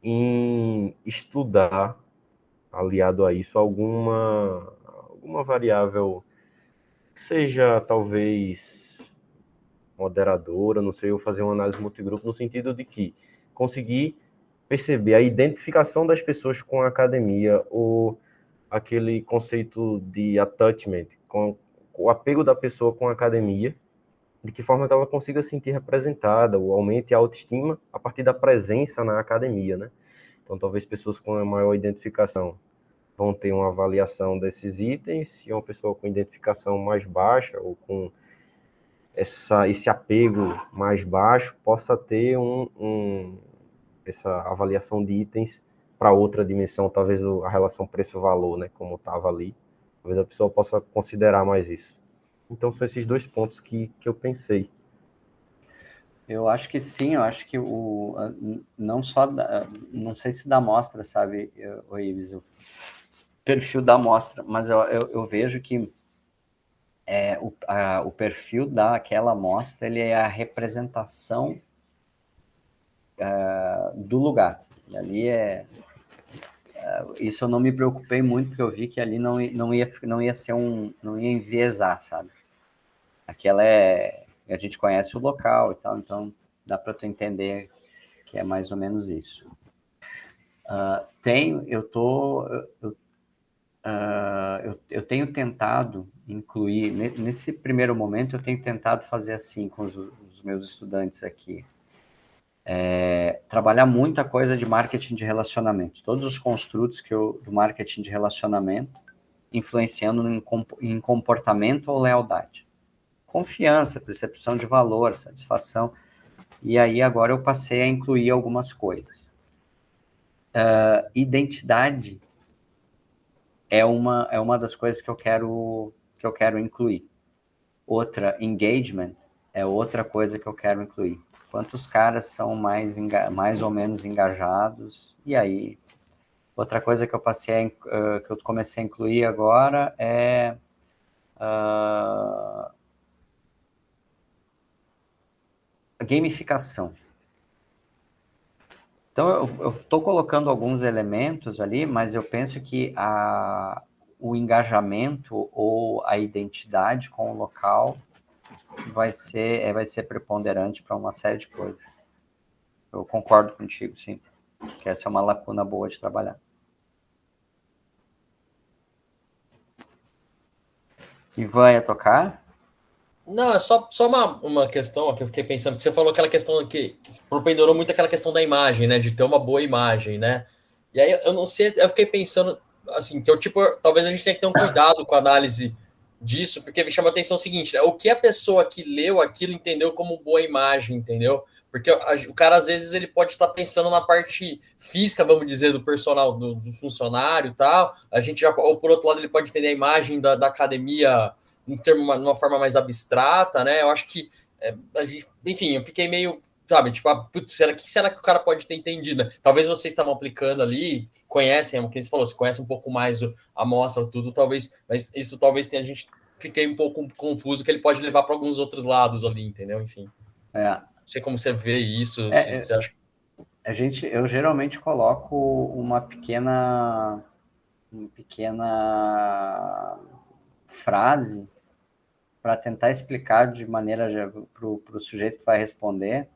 [SPEAKER 7] em estudar, aliado a isso, alguma variável, seja talvez moderadora, não sei, eu fazer uma análise multigrupo, no sentido de que conseguir perceber a identificação das pessoas com a academia, ou aquele conceito de attachment, com o apego da pessoa com a academia, de que forma que ela consiga se sentir representada, ou aumente a autoestima a partir da presença na academia, né? Então, talvez pessoas com maior identificação vão ter uma avaliação desses itens, e uma pessoa com identificação mais baixa, ou com esse apego mais baixo, possa ter essa avaliação de itens para outra dimensão, talvez a relação preço-valor, né, como estava ali. Talvez a pessoa possa considerar mais isso. Então, são esses dois pontos que eu pensei.
[SPEAKER 1] Eu acho que sim, eu acho que não só, não sei se da amostra, sabe, Ives, o perfil da amostra, mas eu vejo que o perfil daquela amostra, ele é a representação do lugar. E ali isso eu não me preocupei muito, porque eu vi que ali não ia ser não ia enviesar, sabe? Aquela a gente conhece o local e tal, então dá para tu entender que é mais ou menos isso. Eu tenho tentado incluir, nesse primeiro momento, eu tenho tentado fazer assim com os meus estudantes aqui. Trabalhar muita coisa de marketing de relacionamento. Todos os construtos do marketing de relacionamento influenciando em comportamento ou lealdade. Confiança, percepção de valor, satisfação. E aí agora eu passei a incluir algumas coisas. Identidade é uma das coisas que eu quero incluir. Outra, engagement, é outra coisa que eu quero incluir. Quantos caras são mais ou menos engajados, e aí Outra coisa que eu que eu comecei a incluir agora é a gamificação. Então, eu estou colocando alguns elementos ali, mas eu penso que o engajamento ou a identidade com o local vai ser preponderante para uma série de coisas. Eu concordo contigo, sim, que essa é uma lacuna boa de trabalhar. Ivan, ia tocar?
[SPEAKER 2] Não, é só uma questão que eu fiquei pensando, que você falou aquela questão que propendurou muito aquela questão da imagem, né? De ter uma boa imagem, né? E aí eu não sei, eu fiquei pensando assim, que eu tipo, talvez a gente tenha que ter um cuidado com a análise disso, porque me chama a atenção o seguinte, né? O que a pessoa que leu aquilo entendeu como boa imagem, entendeu? Porque o cara, às vezes, ele pode estar pensando na parte física, vamos dizer, do personal, do funcionário e tal. A gente já, ou por outro lado, ele pode entender a imagem da academia numa forma mais abstrata, né? Eu acho que a gente, enfim, eu fiquei meio, sabe, tipo, putz, será que o cara pode ter entendido? Né? Talvez vocês estavam aplicando ali, conhecem, o que você falou, você conhece um pouco mais a amostra, tudo, talvez, mas isso talvez tenha, a gente fiquei um pouco confuso, que ele pode levar para alguns outros lados ali, entendeu? Enfim. Não sei como você vê isso, se você acha.
[SPEAKER 1] Eu geralmente coloco uma pequena frase para tentar explicar de maneira para o sujeito que vai responder,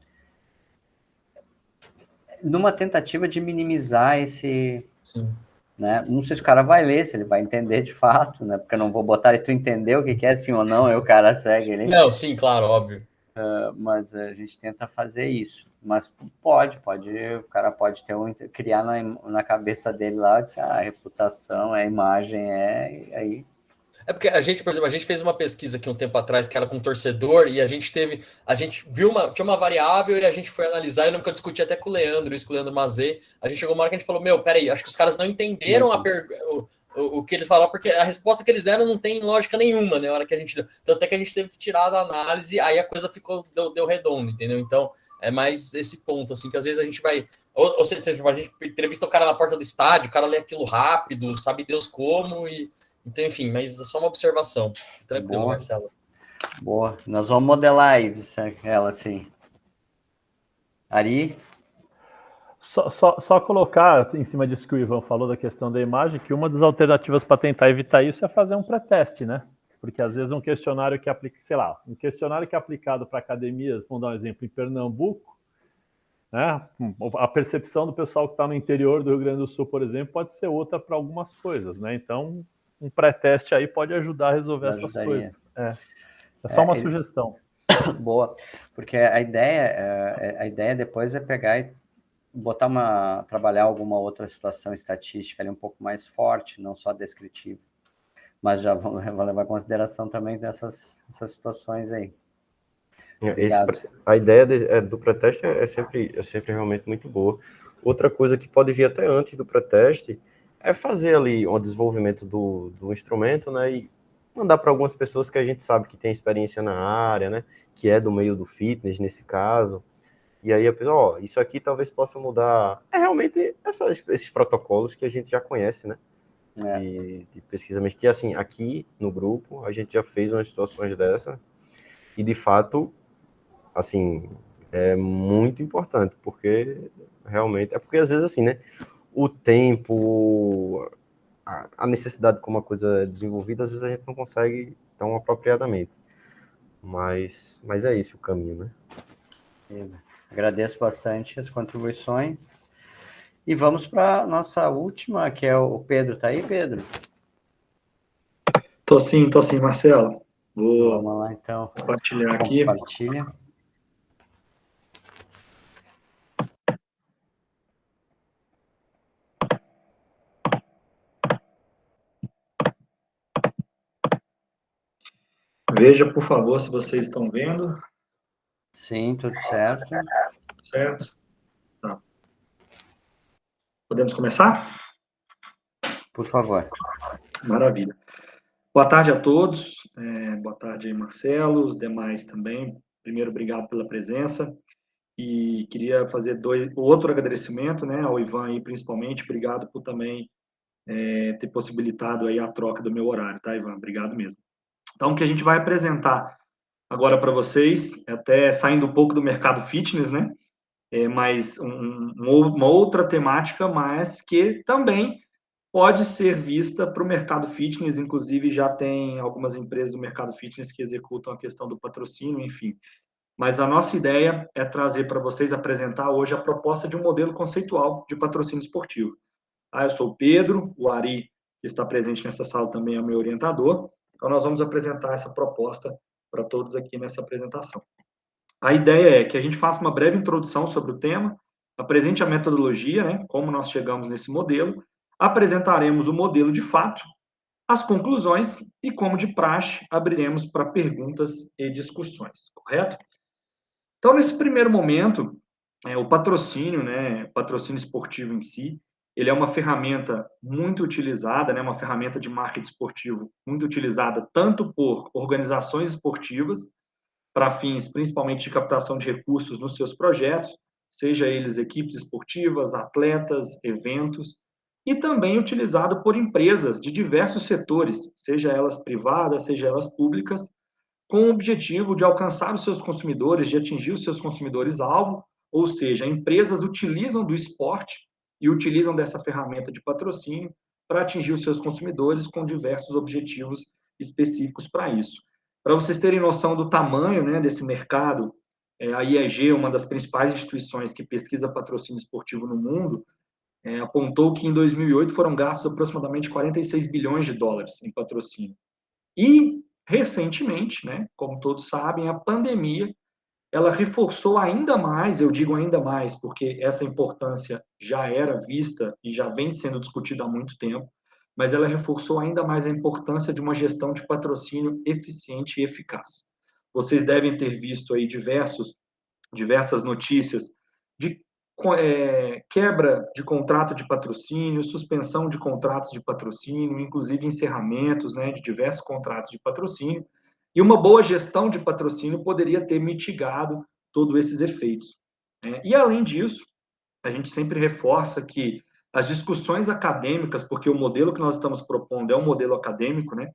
[SPEAKER 1] numa tentativa de minimizar esse...
[SPEAKER 2] Sim.
[SPEAKER 1] Né? Não sei se o cara vai ler, se ele vai entender de fato, né? Porque eu não vou botar e tu entender o que é sim ou não, aí o cara segue ele.
[SPEAKER 2] Não, sim, claro, óbvio.
[SPEAKER 1] Mas a gente tenta fazer isso. Mas o cara pode criar na cabeça dele lá, a reputação, a imagem, aí...
[SPEAKER 2] É porque a gente, por exemplo, fez uma pesquisa aqui um tempo atrás que era com um torcedor e a gente viu tinha uma variável e a gente foi analisar, eu lembro que eu discuti até com o Leandro Mazet, a gente chegou uma hora que a gente falou, peraí, acho que os caras não entenderam o que ele falou, porque a resposta que eles deram não tem lógica nenhuma, né, a hora que a gente deu. Tanto é que a gente teve que tirar da análise, aí a coisa deu redondo, entendeu? Então, é mais esse ponto, assim, que às vezes a gente vai... Ou seja, a gente entrevista o cara na porta do estádio, o cara lê aquilo rápido, sabe Deus como, então, enfim, mas é só uma observação. Tranquilo,
[SPEAKER 1] Boa.
[SPEAKER 2] Marcelo.
[SPEAKER 1] Boa. Nós vamos modelar ela assim. Ari?
[SPEAKER 8] Só colocar em cima disso que o Ivan falou da questão da imagem, que uma das alternativas para tentar evitar isso é fazer um pré-teste, né? Porque às vezes um questionário que aplica, um questionário que é aplicado para academias, vamos dar um exemplo, em Pernambuco, né? A percepção do pessoal que está no interior do Rio Grande do Sul, por exemplo, pode ser outra para algumas coisas, né? Então, um pré-teste aí pode ajudar a resolver essas coisas. É só uma sugestão.
[SPEAKER 1] Boa, porque a ideia depois é pegar e trabalhar alguma outra situação estatística ali um pouco mais forte, não só descritiva. Mas já vou levar em consideração também dessas situações aí.
[SPEAKER 7] A ideia do pré-teste é sempre realmente muito boa. Outra coisa que pode vir até antes do pré-teste é fazer ali um desenvolvimento do instrumento, né, e mandar para algumas pessoas que a gente sabe que tem experiência na área, né, que é do meio do fitness, nesse caso, e aí a pessoa, isso aqui talvez possa mudar. É realmente esses protocolos que a gente já conhece, né, de pesquisa, mas que, assim, aqui no grupo, a gente já fez umas situações dessa, e de fato, assim, é muito importante, porque realmente, porque às vezes, assim, né, o tempo, a necessidade como a coisa é desenvolvida, às vezes a gente não consegue tão apropriadamente. Mas é isso o caminho, né?
[SPEAKER 1] Beleza. Agradeço bastante as contribuições. E vamos para a nossa última, que é o Pedro. Tá aí, Pedro?
[SPEAKER 6] Tô sim, Marcelo.
[SPEAKER 1] Vamos lá, então.
[SPEAKER 6] Compartilhar aqui.
[SPEAKER 1] Compartilha.
[SPEAKER 6] Veja, por favor, se vocês estão vendo.
[SPEAKER 1] Sim, tudo certo.
[SPEAKER 6] Certo? Tá. Podemos começar?
[SPEAKER 1] Por favor.
[SPEAKER 6] Maravilha. Boa tarde a todos. Boa tarde aí, Marcelo, os demais também. Primeiro, obrigado pela presença. E queria fazer outro agradecimento, né, ao Ivan aí, principalmente. Obrigado por também ter possibilitado aí a troca do meu horário, tá, Ivan? Obrigado mesmo. Então, o que a gente vai apresentar agora para vocês, até saindo um pouco do mercado fitness, né? Mas uma outra temática, mas que também pode ser vista para o mercado fitness. Inclusive, já tem algumas empresas do mercado fitness que executam a questão do patrocínio, enfim. Mas a nossa ideia é trazer para vocês, apresentar hoje a proposta de um modelo conceitual de patrocínio esportivo. Eu sou o Pedro, o Ari, que está presente nessa sala, também é meu orientador. Então, nós vamos apresentar essa proposta para todos aqui nessa apresentação. A ideia é que a gente faça uma breve introdução sobre o tema, apresente a metodologia, né, como nós chegamos nesse modelo, apresentaremos o modelo de fato, as conclusões e, como de praxe, abriremos para perguntas e discussões, correto? Então, nesse primeiro momento, o patrocínio, né, patrocínio esportivo em si, ele é uma ferramenta muito utilizada, né, uma ferramenta de marketing esportivo muito utilizada tanto por organizações esportivas, para fins principalmente de captação de recursos nos seus projetos, seja eles equipes esportivas, atletas, eventos, e também utilizado por empresas de diversos setores, seja elas privadas, seja elas públicas, com o objetivo de alcançar os seus consumidores, de atingir os seus consumidores-alvo, ou seja, empresas utilizam do esporte e utilizam dessa ferramenta de patrocínio para atingir os seus consumidores com diversos objetivos específicos para isso. Para vocês terem noção do tamanho, né, desse mercado, a IEG, uma das principais instituições que pesquisa patrocínio esportivo no mundo, apontou que em 2008 foram gastos aproximadamente 46 bilhões de dólares em patrocínio. E, recentemente, né, como todos sabem, a pandemia, ela reforçou ainda mais, eu digo ainda mais, porque essa importância já era vista e já vem sendo discutida há muito tempo, mas ela reforçou ainda mais a importância de uma gestão de patrocínio eficiente e eficaz. Vocês devem ter visto aí diversas notícias de quebra de contrato de patrocínio, suspensão de contratos de patrocínio, inclusive encerramentos, né, de diversos contratos de patrocínio, e uma boa gestão de patrocínio poderia ter mitigado todos esses efeitos. E, além disso, a gente sempre reforça que as discussões acadêmicas, porque o modelo que nós estamos propondo é um modelo acadêmico, né,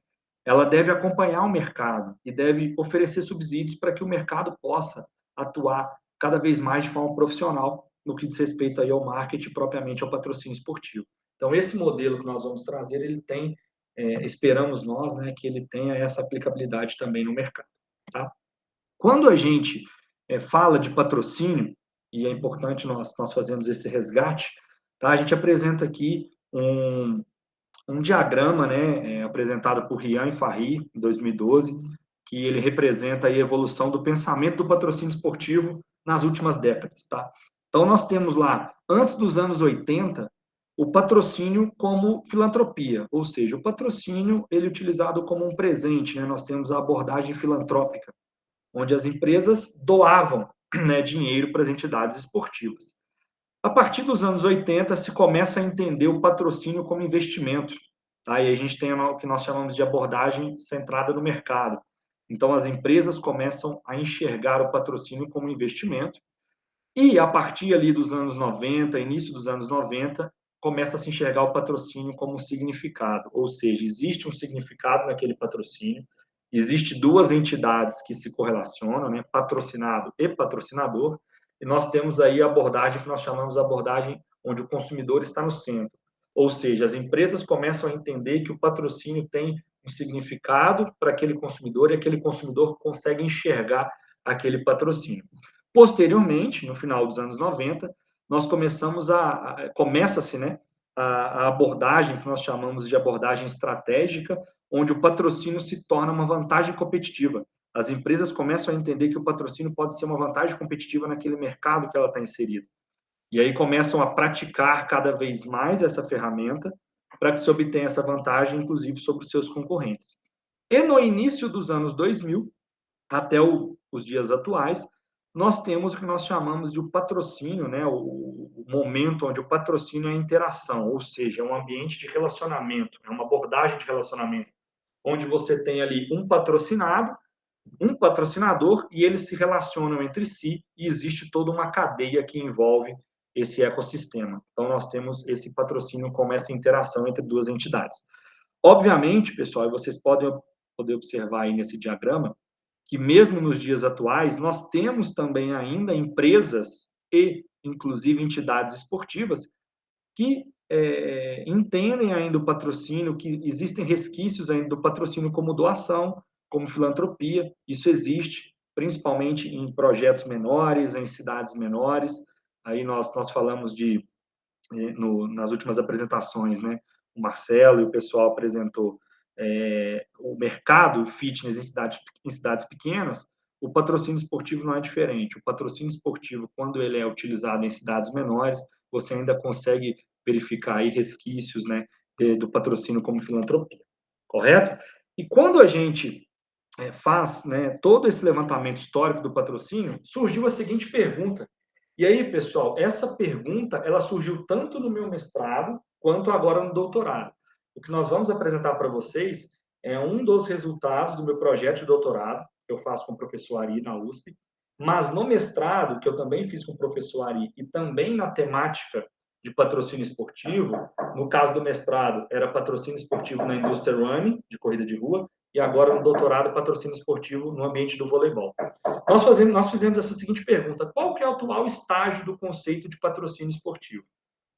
[SPEAKER 6] ela deve acompanhar o mercado e deve oferecer subsídios para que o mercado possa atuar cada vez mais de forma profissional no que diz respeito aí ao marketing, propriamente ao patrocínio esportivo. Então, esse modelo que nós vamos trazer, ele tem, esperamos nós, né, que ele tenha essa aplicabilidade também no mercado. Tá? Quando a gente fala de patrocínio, e é importante nós fazermos esse resgate, tá? A gente apresenta aqui um diagrama, né, apresentado por Rian e Farri, em 2012, que ele representa a evolução do pensamento do patrocínio esportivo nas últimas décadas, tá? Então, nós temos lá, antes dos anos 80, o patrocínio como filantropia, ou seja, o patrocínio ele é utilizado como um presente, né? Nós temos a abordagem filantrópica, onde as empresas doavam, né, dinheiro para as entidades esportivas. A partir dos anos 80, se começa a entender o patrocínio como investimento, tá? E a gente tem o que nós chamamos de abordagem centrada no mercado. Então, as empresas começam a enxergar o patrocínio como investimento, e a partir ali dos anos 90, início dos anos 90, começa a se enxergar o patrocínio como um significado, ou seja, existe um significado naquele patrocínio, existe duas entidades que se correlacionam, né, patrocinado e patrocinador, e nós temos aí a abordagem que nós chamamos de abordagem onde o consumidor está no centro, ou seja, as empresas começam a entender que o patrocínio tem um significado para aquele consumidor e aquele consumidor consegue enxergar aquele patrocínio. Posteriormente, no final dos anos 90, nós começa-se, né, a abordagem que nós chamamos de abordagem estratégica, onde o patrocínio se torna uma vantagem competitiva. As empresas começam a entender que o patrocínio pode ser uma vantagem competitiva naquele mercado que ela está inserida. E aí começam a praticar cada vez mais essa ferramenta para que se obtenha essa vantagem, inclusive, sobre os seus concorrentes. E no início dos anos 2000, até os dias atuais, nós temos o que nós chamamos de o patrocínio, né? O momento onde o patrocínio é a interação, ou seja, é um ambiente de relacionamento, é uma abordagem de relacionamento, onde você tem ali um patrocinado um patrocinador e eles se relacionam entre si e existe toda uma cadeia que envolve esse ecossistema. Então, nós temos esse patrocínio como essa interação entre duas entidades. Obviamente, pessoal, e vocês podem poder observar aí nesse diagrama, que mesmo nos dias atuais, nós temos também ainda empresas e, inclusive, entidades esportivas que entendem ainda o patrocínio, que existem resquícios ainda do patrocínio como doação, como filantropia. Isso existe, principalmente em projetos menores, em cidades menores. Aí nós falamos nas últimas apresentações, né? O Marcelo e o pessoal apresentou o mercado fitness em cidades pequenas. O patrocínio esportivo não é diferente. O patrocínio esportivo, quando ele é utilizado em cidades menores, você ainda consegue verificar aí resquícios, né, do patrocínio como filantropia, correto? E quando a gente faz, né, todo esse levantamento histórico do patrocínio, surgiu a seguinte pergunta. E aí, pessoal, essa pergunta, ela surgiu tanto no meu mestrado, quanto agora no doutorado. O que nós vamos apresentar para vocês é um dos resultados do meu projeto de doutorado, que eu faço com o professor Ari na USP, mas no mestrado, que eu também fiz com o professor Ari, e também na temática de patrocínio esportivo, no caso do mestrado, era patrocínio esportivo na indústria running, de corrida de rua, e agora no doutorado, patrocínio esportivo no ambiente do voleibol. Nós fizemos essa seguinte pergunta: qual que é o atual estágio do conceito de patrocínio esportivo?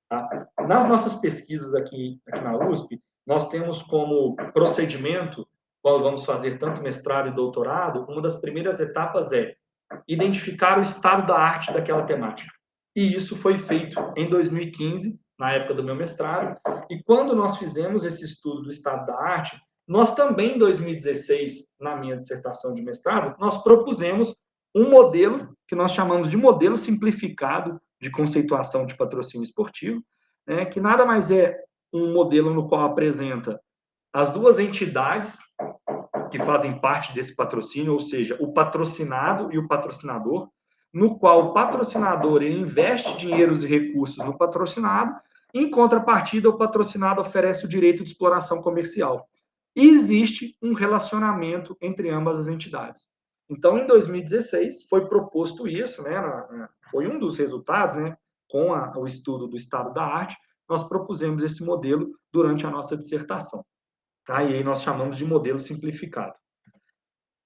[SPEAKER 6] Tá? Nas nossas pesquisas aqui na USP, nós temos como procedimento, quando vamos fazer tanto mestrado e doutorado, uma das primeiras etapas é identificar o estado da arte daquela temática. E isso foi feito em 2015, na época do meu mestrado, e quando nós fizemos esse estudo do estado da arte, nós também, em 2016, na minha dissertação de mestrado, nós propusemos um modelo que nós chamamos de modelo simplificado de conceituação de patrocínio esportivo, né, que nada mais é um modelo no qual apresenta as duas entidades que fazem parte desse patrocínio, ou seja, o patrocinado e o patrocinador, no qual o patrocinador ele investe dinheiros e recursos no patrocinado, em contrapartida, o patrocinado oferece o direito de exploração comercial. E existe um relacionamento entre ambas as entidades. Então, em 2016, foi proposto isso, né, foi um dos resultados, né, com o estudo do estado da arte, nós propusemos esse modelo durante a nossa dissertação. Tá? E aí nós chamamos de modelo simplificado.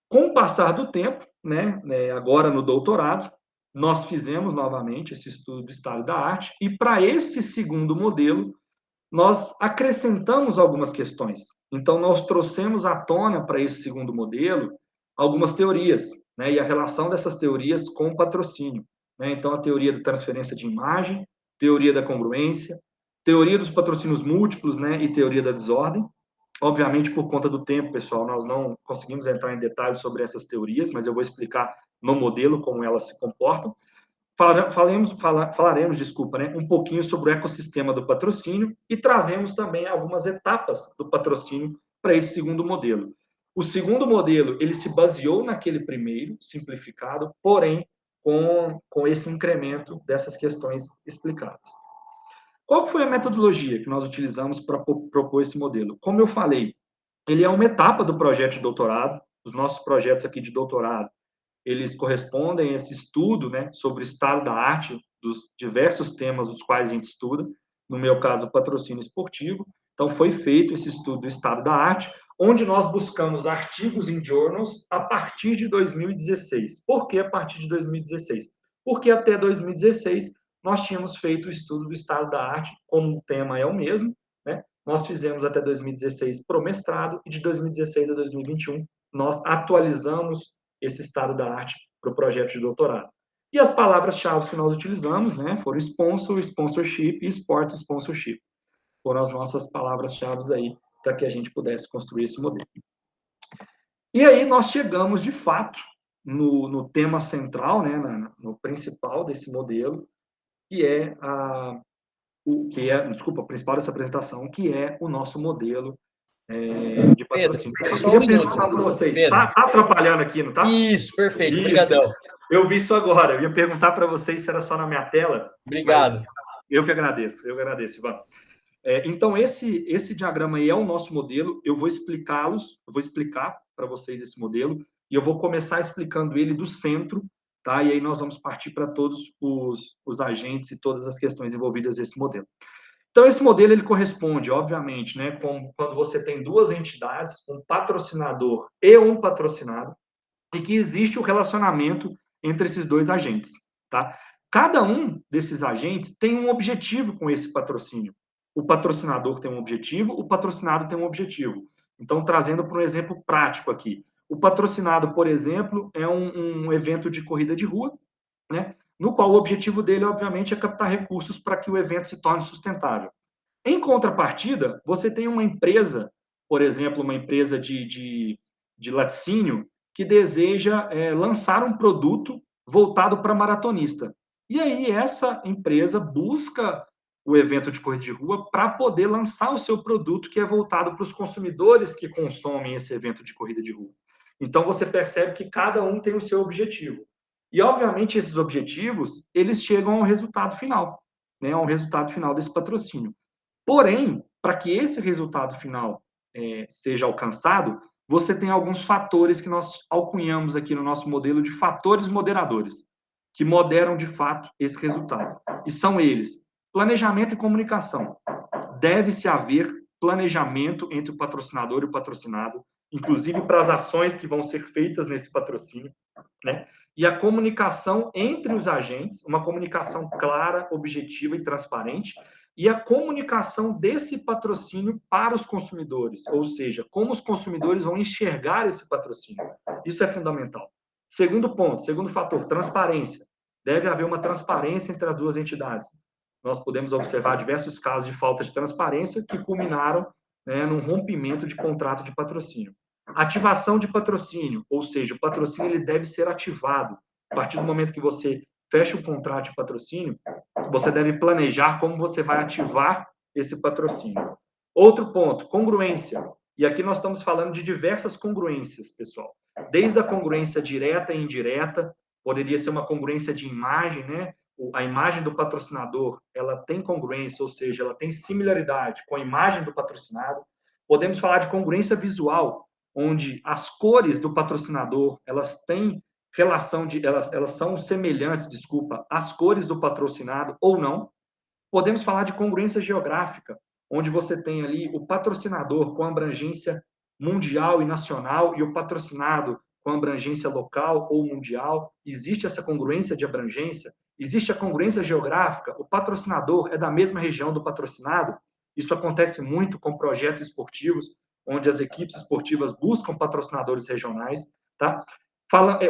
[SPEAKER 6] Com o passar do tempo, né, agora no doutorado, nós fizemos novamente esse estudo do estado da arte, e para esse segundo modelo, nós acrescentamos algumas questões. Então, nós trouxemos à tona para esse segundo modelo algumas teorias, né, e a relação dessas teorias com o patrocínio. Né? Então, a teoria da transferência de imagem, teoria da congruência, teoria dos patrocínios múltiplos, né, e teoria da desordem. Obviamente, por conta do tempo, pessoal, nós não conseguimos entrar em detalhes sobre essas teorias, mas eu vou explicar no modelo como elas se comportam. Falaremos, desculpa, né, um pouquinho sobre o ecossistema do patrocínio e trazemos também algumas etapas do patrocínio para esse segundo modelo. O segundo modelo, ele se baseou naquele primeiro, simplificado, porém, com esse incremento dessas questões explicadas. Qual foi a metodologia que nós utilizamos para propor esse modelo? Como eu falei, ele é uma etapa do projeto de doutorado. Os nossos projetos aqui de doutorado, eles correspondem a esse estudo, né, sobre o estado da arte dos diversos temas os quais a gente estuda. No meu caso, o patrocínio esportivo. Então, foi feito esse estudo do estado da arte, onde nós buscamos artigos em journals a partir de 2016. Por que a partir de 2016? Porque até 2016 nós tínhamos feito o estudo do estado da arte, como o tema é o mesmo, né? Nós fizemos até 2016 para o mestrado, e de 2016 a 2021 nós atualizamos esse estado da arte para o projeto de doutorado. E as palavras-chave que nós utilizamos, né, foram sponsor, sponsorship e sports sponsorship. Foram as nossas palavras-chave aí para que a gente pudesse construir esse modelo. E aí nós chegamos, de fato, no tema central, né, no principal desse modelo, que é o principal dessa apresentação, que é o nosso modelo de patrocínio.
[SPEAKER 2] Pedro, só um minuto.
[SPEAKER 6] Para vocês, está atrapalhando aqui, não está?
[SPEAKER 2] Isso, perfeito, obrigadão.
[SPEAKER 6] Eu vi isso agora, eu ia perguntar para vocês se era só na minha tela.
[SPEAKER 2] Obrigado.
[SPEAKER 6] Eu que agradeço, Ivan. Então, esse diagrama aí é o nosso modelo, eu vou explicar para vocês esse modelo, e eu vou começar explicando ele do centro, tá? E aí nós vamos partir para todos os agentes e todas as questões envolvidas nesse modelo. Então, esse modelo, ele corresponde, obviamente, né, quando você tem duas entidades, um patrocinador e um patrocinado, e que existe o relacionamento entre esses dois agentes, tá? Cada um desses agentes tem um objetivo com esse patrocínio. O patrocinador tem um objetivo, o patrocinado tem um objetivo. Então, trazendo para um exemplo prático aqui. O patrocinado, por exemplo, é um evento de corrida de rua, né? No qual o objetivo dele, obviamente, é captar recursos para que o evento se torne sustentável. Em contrapartida, você tem uma empresa, por exemplo, uma empresa de laticínio, que deseja lançar um produto voltado para maratonista. E aí, essa empresa busca o evento de corrida de rua para poder lançar o seu produto que é voltado para os consumidores que consomem esse evento de corrida de rua. Então, você percebe que cada um tem o seu objetivo. E, obviamente, esses objetivos, eles chegam ao resultado final, né, ao resultado final desse patrocínio. Porém, para que esse resultado final seja alcançado, você tem alguns fatores que nós alcunhamos aqui no nosso modelo de fatores moderadores, que moderam, de fato, esse resultado. E são eles: planejamento e comunicação. Deve-se haver planejamento entre o patrocinador e o patrocinado, inclusive para as ações que vão ser feitas nesse patrocínio, né? E a comunicação entre os agentes, uma comunicação clara, objetiva e transparente, e a comunicação desse patrocínio para os consumidores, ou seja, como os consumidores vão enxergar esse patrocínio. Isso é fundamental. Segundo ponto, segundo fator, transparência. Deve haver uma transparência entre as duas entidades. Nós podemos observar diversos casos de falta de transparência que culminaram, né, num rompimento de contrato de patrocínio. Ativação de patrocínio, ou seja, o patrocínio ele deve ser ativado. A partir do momento que você fecha o contrato de patrocínio, você deve planejar como você vai ativar esse patrocínio. Outro ponto, congruência. E aqui nós estamos falando de diversas congruências, pessoal. Desde a congruência direta e indireta, poderia ser uma congruência de imagem, né? A imagem do patrocinador, ela tem congruência, ou seja, ela tem similaridade com a imagem do patrocinado. Podemos falar de congruência visual, onde as cores do patrocinador, elas têm relação de, elas são semelhantes, às cores do patrocinado ou não. Podemos falar de congruência geográfica, onde você tem ali o patrocinador com abrangência mundial e nacional e o patrocinado com abrangência local ou mundial. Existe essa congruência de abrangência. Existe a congruência geográfica, o patrocinador é da mesma região do patrocinado. Isso acontece muito com projetos esportivos, onde as equipes esportivas buscam patrocinadores regionais, tá?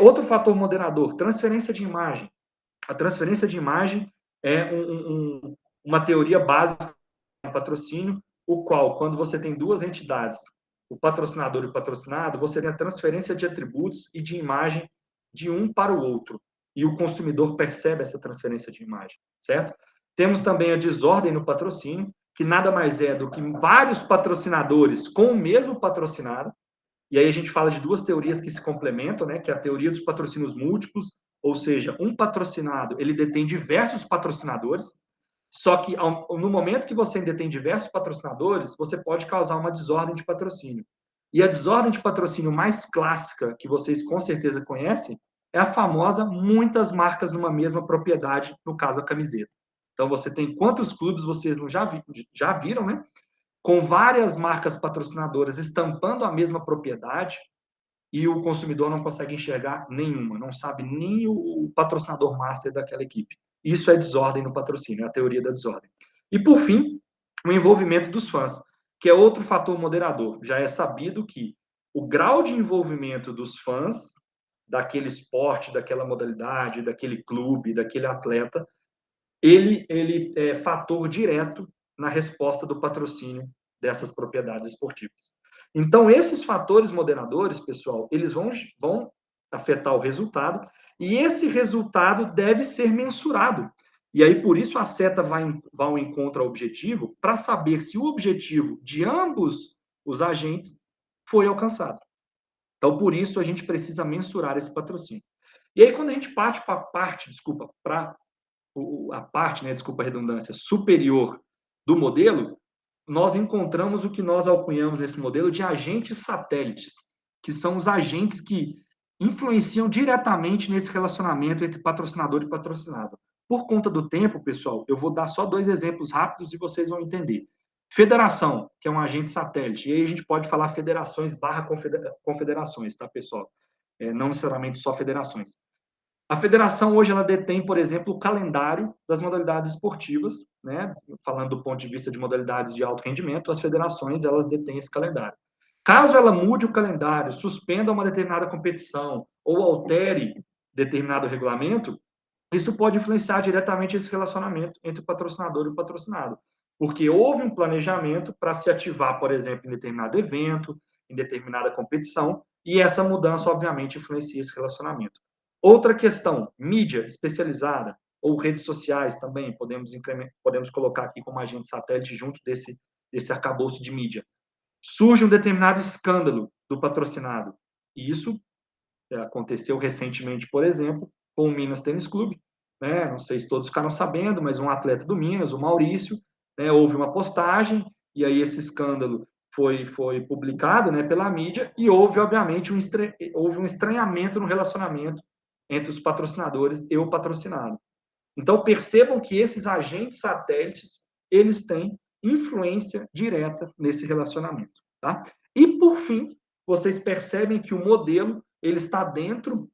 [SPEAKER 6] Outro fator moderador, transferência de imagem. A transferência de imagem é uma teoria básica do patrocínio, o qual, quando você tem duas entidades, o patrocinador e o patrocinado, você tem a transferência de atributos e de imagem de um para o outro. E o consumidor percebe essa transferência de imagem, certo? Temos também a desordem no patrocínio, que nada mais é do que vários patrocinadores com o mesmo patrocinado. E aí a gente fala de duas teorias que se complementam, né? Que é a teoria dos patrocínios múltiplos, ou seja, um patrocinado, ele detém diversos patrocinadores, só que no momento que você detém diversos patrocinadores, você pode causar uma desordem de patrocínio. E a desordem de patrocínio mais clássica, que vocês com certeza conhecem, é a famosa muitas marcas numa mesma propriedade, no caso a camiseta. Então, você tem quantos clubes vocês não já viram, né? Com várias marcas patrocinadoras estampando a mesma propriedade e o consumidor não consegue enxergar nenhuma, não sabe nem o patrocinador master daquela equipe. Isso é desordem no patrocínio, é a teoria da desordem. E, por fim, o envolvimento dos fãs, que é outro fator moderador. Já é sabido que o grau de envolvimento dos fãs daquele esporte, daquela modalidade, daquele clube, daquele atleta, ele é fator direto na resposta do patrocínio dessas propriedades esportivas. Então, esses fatores moderadores, pessoal, eles vão afetar o resultado, e esse resultado deve ser mensurado. E aí, por isso, a seta vai ao encontro ao objetivo, para saber se o objetivo de ambos os agentes foi alcançado. Então, por isso, a gente precisa mensurar esse patrocínio. E aí, quando a gente parte para a parte, a redundância, superior do modelo, nós encontramos o que nós alcunhamos nesse modelo de agentes satélites, que são os agentes que influenciam diretamente nesse relacionamento entre patrocinador e patrocinado. Por conta do tempo, pessoal, eu vou dar só 2 exemplos rápidos e vocês vão entender. Federação, que é um agente satélite, e aí a gente pode falar federações / confederações, tá, pessoal? Não necessariamente só federações. A federação hoje ela detém, por exemplo, o calendário das modalidades esportivas, né? Falando do ponto de vista de modalidades de alto rendimento, as federações elas detêm esse calendário. Caso ela mude o calendário, suspenda uma determinada competição ou altere determinado regulamento, isso pode influenciar diretamente esse relacionamento entre o patrocinador e o patrocinado, porque houve um planejamento para se ativar, por exemplo, em determinado evento, em determinada competição, e essa mudança, obviamente, influencia esse relacionamento. Outra questão, mídia especializada ou redes sociais também, podemos colocar aqui como agente satélite junto desse arcabouço de mídia. Surge um determinado escândalo do patrocinado, e isso aconteceu recentemente, por exemplo, com o Minas Tênis Clube, né? Não sei se todos ficaram sabendo, mas um atleta do Minas, o Maurício, né, houve uma postagem, e aí esse escândalo foi publicado, né, pela mídia, e houve, obviamente, houve um estranhamento no relacionamento entre os patrocinadores e o patrocinado. Então, percebam que esses agentes satélites, eles têm influência direta nesse relacionamento, tá? E, por fim, vocês percebem que o modelo, ele está dentro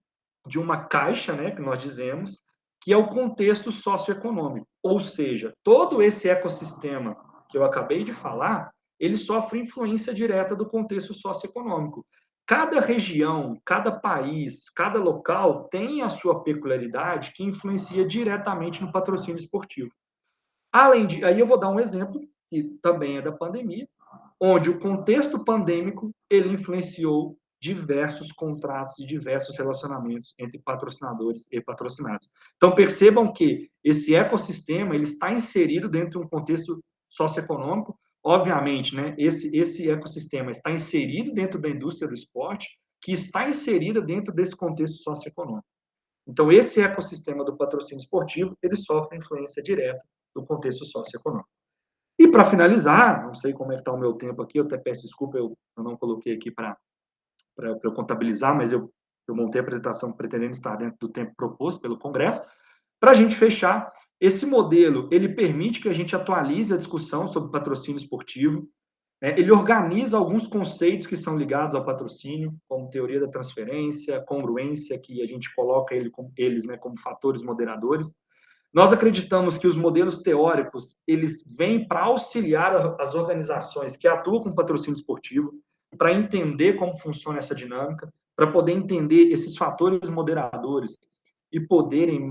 [SPEAKER 6] de uma caixa, né, que nós dizemos, que é o contexto socioeconômico. Ou seja, todo esse ecossistema que eu acabei de falar, ele sofre influência direta do contexto socioeconômico. Cada região, cada país, cada local tem a sua peculiaridade que influencia diretamente no patrocínio esportivo. Aí eu vou dar um exemplo, que também é da pandemia, onde o contexto pandêmico, ele influenciou diversos contratos e diversos relacionamentos entre patrocinadores e patrocinados. Então, percebam que esse ecossistema, ele está inserido dentro de um contexto socioeconômico. Obviamente, né, esse ecossistema está inserido dentro da indústria do esporte, que está inserida dentro desse contexto socioeconômico. Então, esse ecossistema do patrocínio esportivo, ele sofre influência direta do contexto socioeconômico. E, para finalizar, não sei como é que está o meu tempo aqui, eu até peço desculpa, eu não coloquei aqui para eu contabilizar, mas eu montei a apresentação pretendendo estar dentro do tempo proposto pelo Congresso. Para a gente fechar, esse modelo, ele permite que a gente atualize a discussão sobre patrocínio esportivo, ele organiza alguns conceitos que são ligados ao patrocínio, como teoria da transferência, congruência, que a gente coloca eles, né, como fatores moderadores. Nós acreditamos que os modelos teóricos, eles vêm para auxiliar as organizações que atuam com patrocínio esportivo, para entender como funciona essa dinâmica, para poder entender esses fatores moderadores e poderem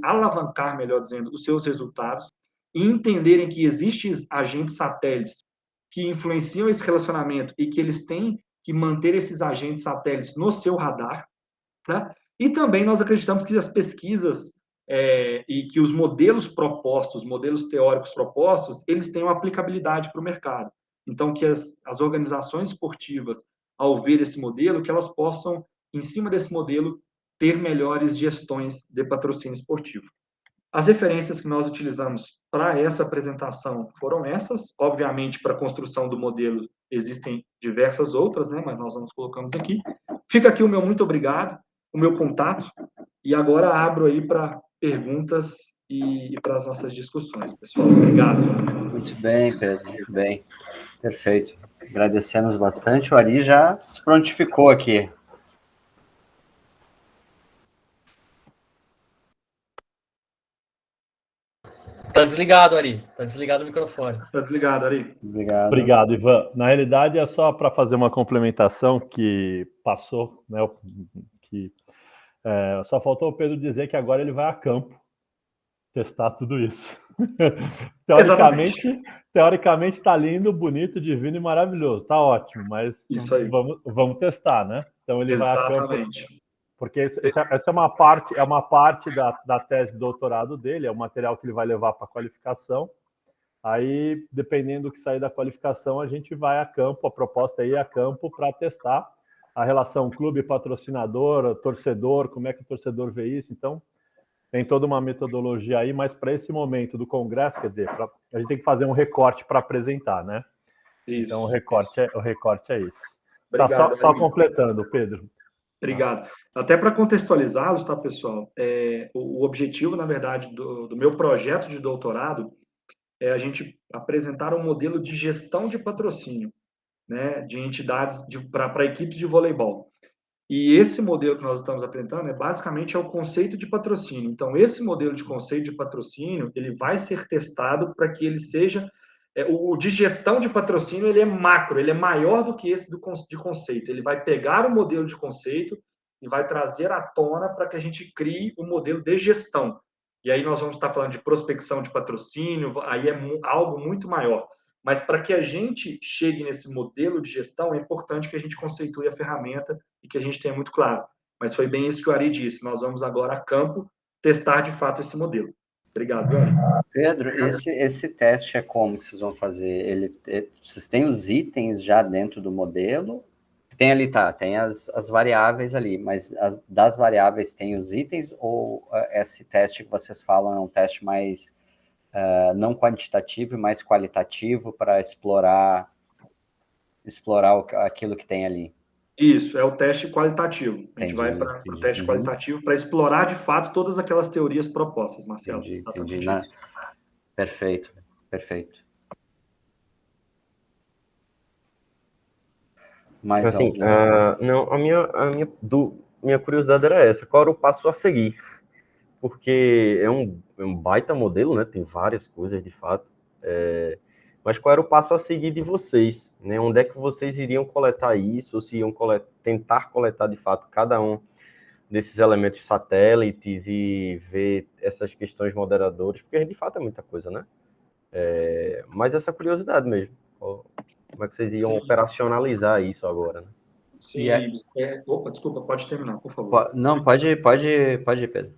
[SPEAKER 6] alavancar, melhor dizendo, os seus resultados e entenderem que existem agentes satélites que influenciam esse relacionamento e que eles têm que manter esses agentes satélites no seu radar, tá? E também nós acreditamos que as pesquisas e que os modelos propostos, modelos teóricos propostos, eles têm uma aplicabilidade para o mercado. Então, que as organizações esportivas, ao ver esse modelo, que elas possam, em cima desse modelo, ter melhores gestões de patrocínio esportivo. As referências que nós utilizamos para essa apresentação foram essas. Obviamente, para a construção do modelo existem diversas outras, né? Mas nós vamos colocando aqui. Fica aqui o meu muito obrigado, o meu contato, e agora abro aí para perguntas e para as nossas discussões, pessoal. Obrigado.
[SPEAKER 1] Muito bem, Pedro, muito bem. Perfeito. Agradecemos bastante. O Ari já se prontificou aqui.
[SPEAKER 2] Tá desligado, Ari. Tá desligado o microfone.
[SPEAKER 6] Tá desligado, Ari.
[SPEAKER 1] Desligado.
[SPEAKER 8] Obrigado, Ivan. Na realidade, é só para fazer uma complementação que passou, né? Só faltou o Pedro dizer que agora ele vai a campo testar tudo isso. Teoricamente está lindo, bonito, divino e maravilhoso. Tá ótimo, mas vamos testar, né? Então ele vai a campo. Porque essa é uma parte da tese de doutorado dele, é o material que ele vai levar para a qualificação. Aí, dependendo do que sair da qualificação, a gente vai a campo, a proposta é ir a campo para testar a relação clube-patrocinador, torcedor, como é que o torcedor vê isso. Então, tem toda uma metodologia aí, mas para esse momento do Congresso, quer dizer, a gente tem que fazer um recorte para apresentar, né? Isso, então, o recorte é esse. Obrigado, tá, só completando, Pedro.
[SPEAKER 6] Obrigado. Até para contextualizá-los, tá, pessoal? O objetivo, na verdade, do meu projeto de doutorado é a gente apresentar um modelo de gestão de patrocínio, né, de entidades para equipes de voleibol. E esse modelo que nós estamos apresentando basicamente é o conceito de patrocínio. Então, esse modelo de conceito de patrocínio, ele vai ser testado para que ele seja... o de gestão de patrocínio, ele é macro, ele é maior do que esse de conceito. Ele vai pegar o modelo de conceito e vai trazer à tona para que a gente crie um modelo de gestão. E aí nós vamos estar falando de prospecção de patrocínio, aí é algo muito maior. Mas para que a gente chegue nesse modelo de gestão, é importante que a gente conceitue a ferramenta e que a gente tenha muito claro. Mas foi bem isso que o Ari disse. Nós vamos agora a campo testar de fato esse modelo. Obrigado, Ari.
[SPEAKER 1] Pedro, esse teste é como que vocês vão fazer? Vocês têm os itens já dentro do modelo? Tem ali, tem as variáveis ali, mas das variáveis tem os itens, ou esse teste que vocês falam é um teste mais não quantitativo e mais qualitativo para explorar aquilo que tem ali? Isso,
[SPEAKER 6] é o teste qualitativo. A gente vai para o teste qualitativo para explorar, de fato, todas aquelas teorias propostas, Marcelo.
[SPEAKER 1] Entendi. Perfeito.
[SPEAKER 7] Mas assim, não, a minha curiosidade era essa. Qual era o passo a seguir? Porque é um baita modelo, né? Tem várias coisas, de fato. Mas qual era o passo a seguir de vocês? Né? Onde é que vocês iriam coletar isso? Ou se iam tentar coletar, de fato, cada um desses elementos satélites e ver essas questões moderadoras? Porque, de fato, é muita coisa, né? Mas essa curiosidade mesmo. Como é que vocês iam operacionalizar isso agora, né?
[SPEAKER 6] Sim, Opa, desculpa, pode terminar, por favor.
[SPEAKER 1] Não, pode ir, Pedro.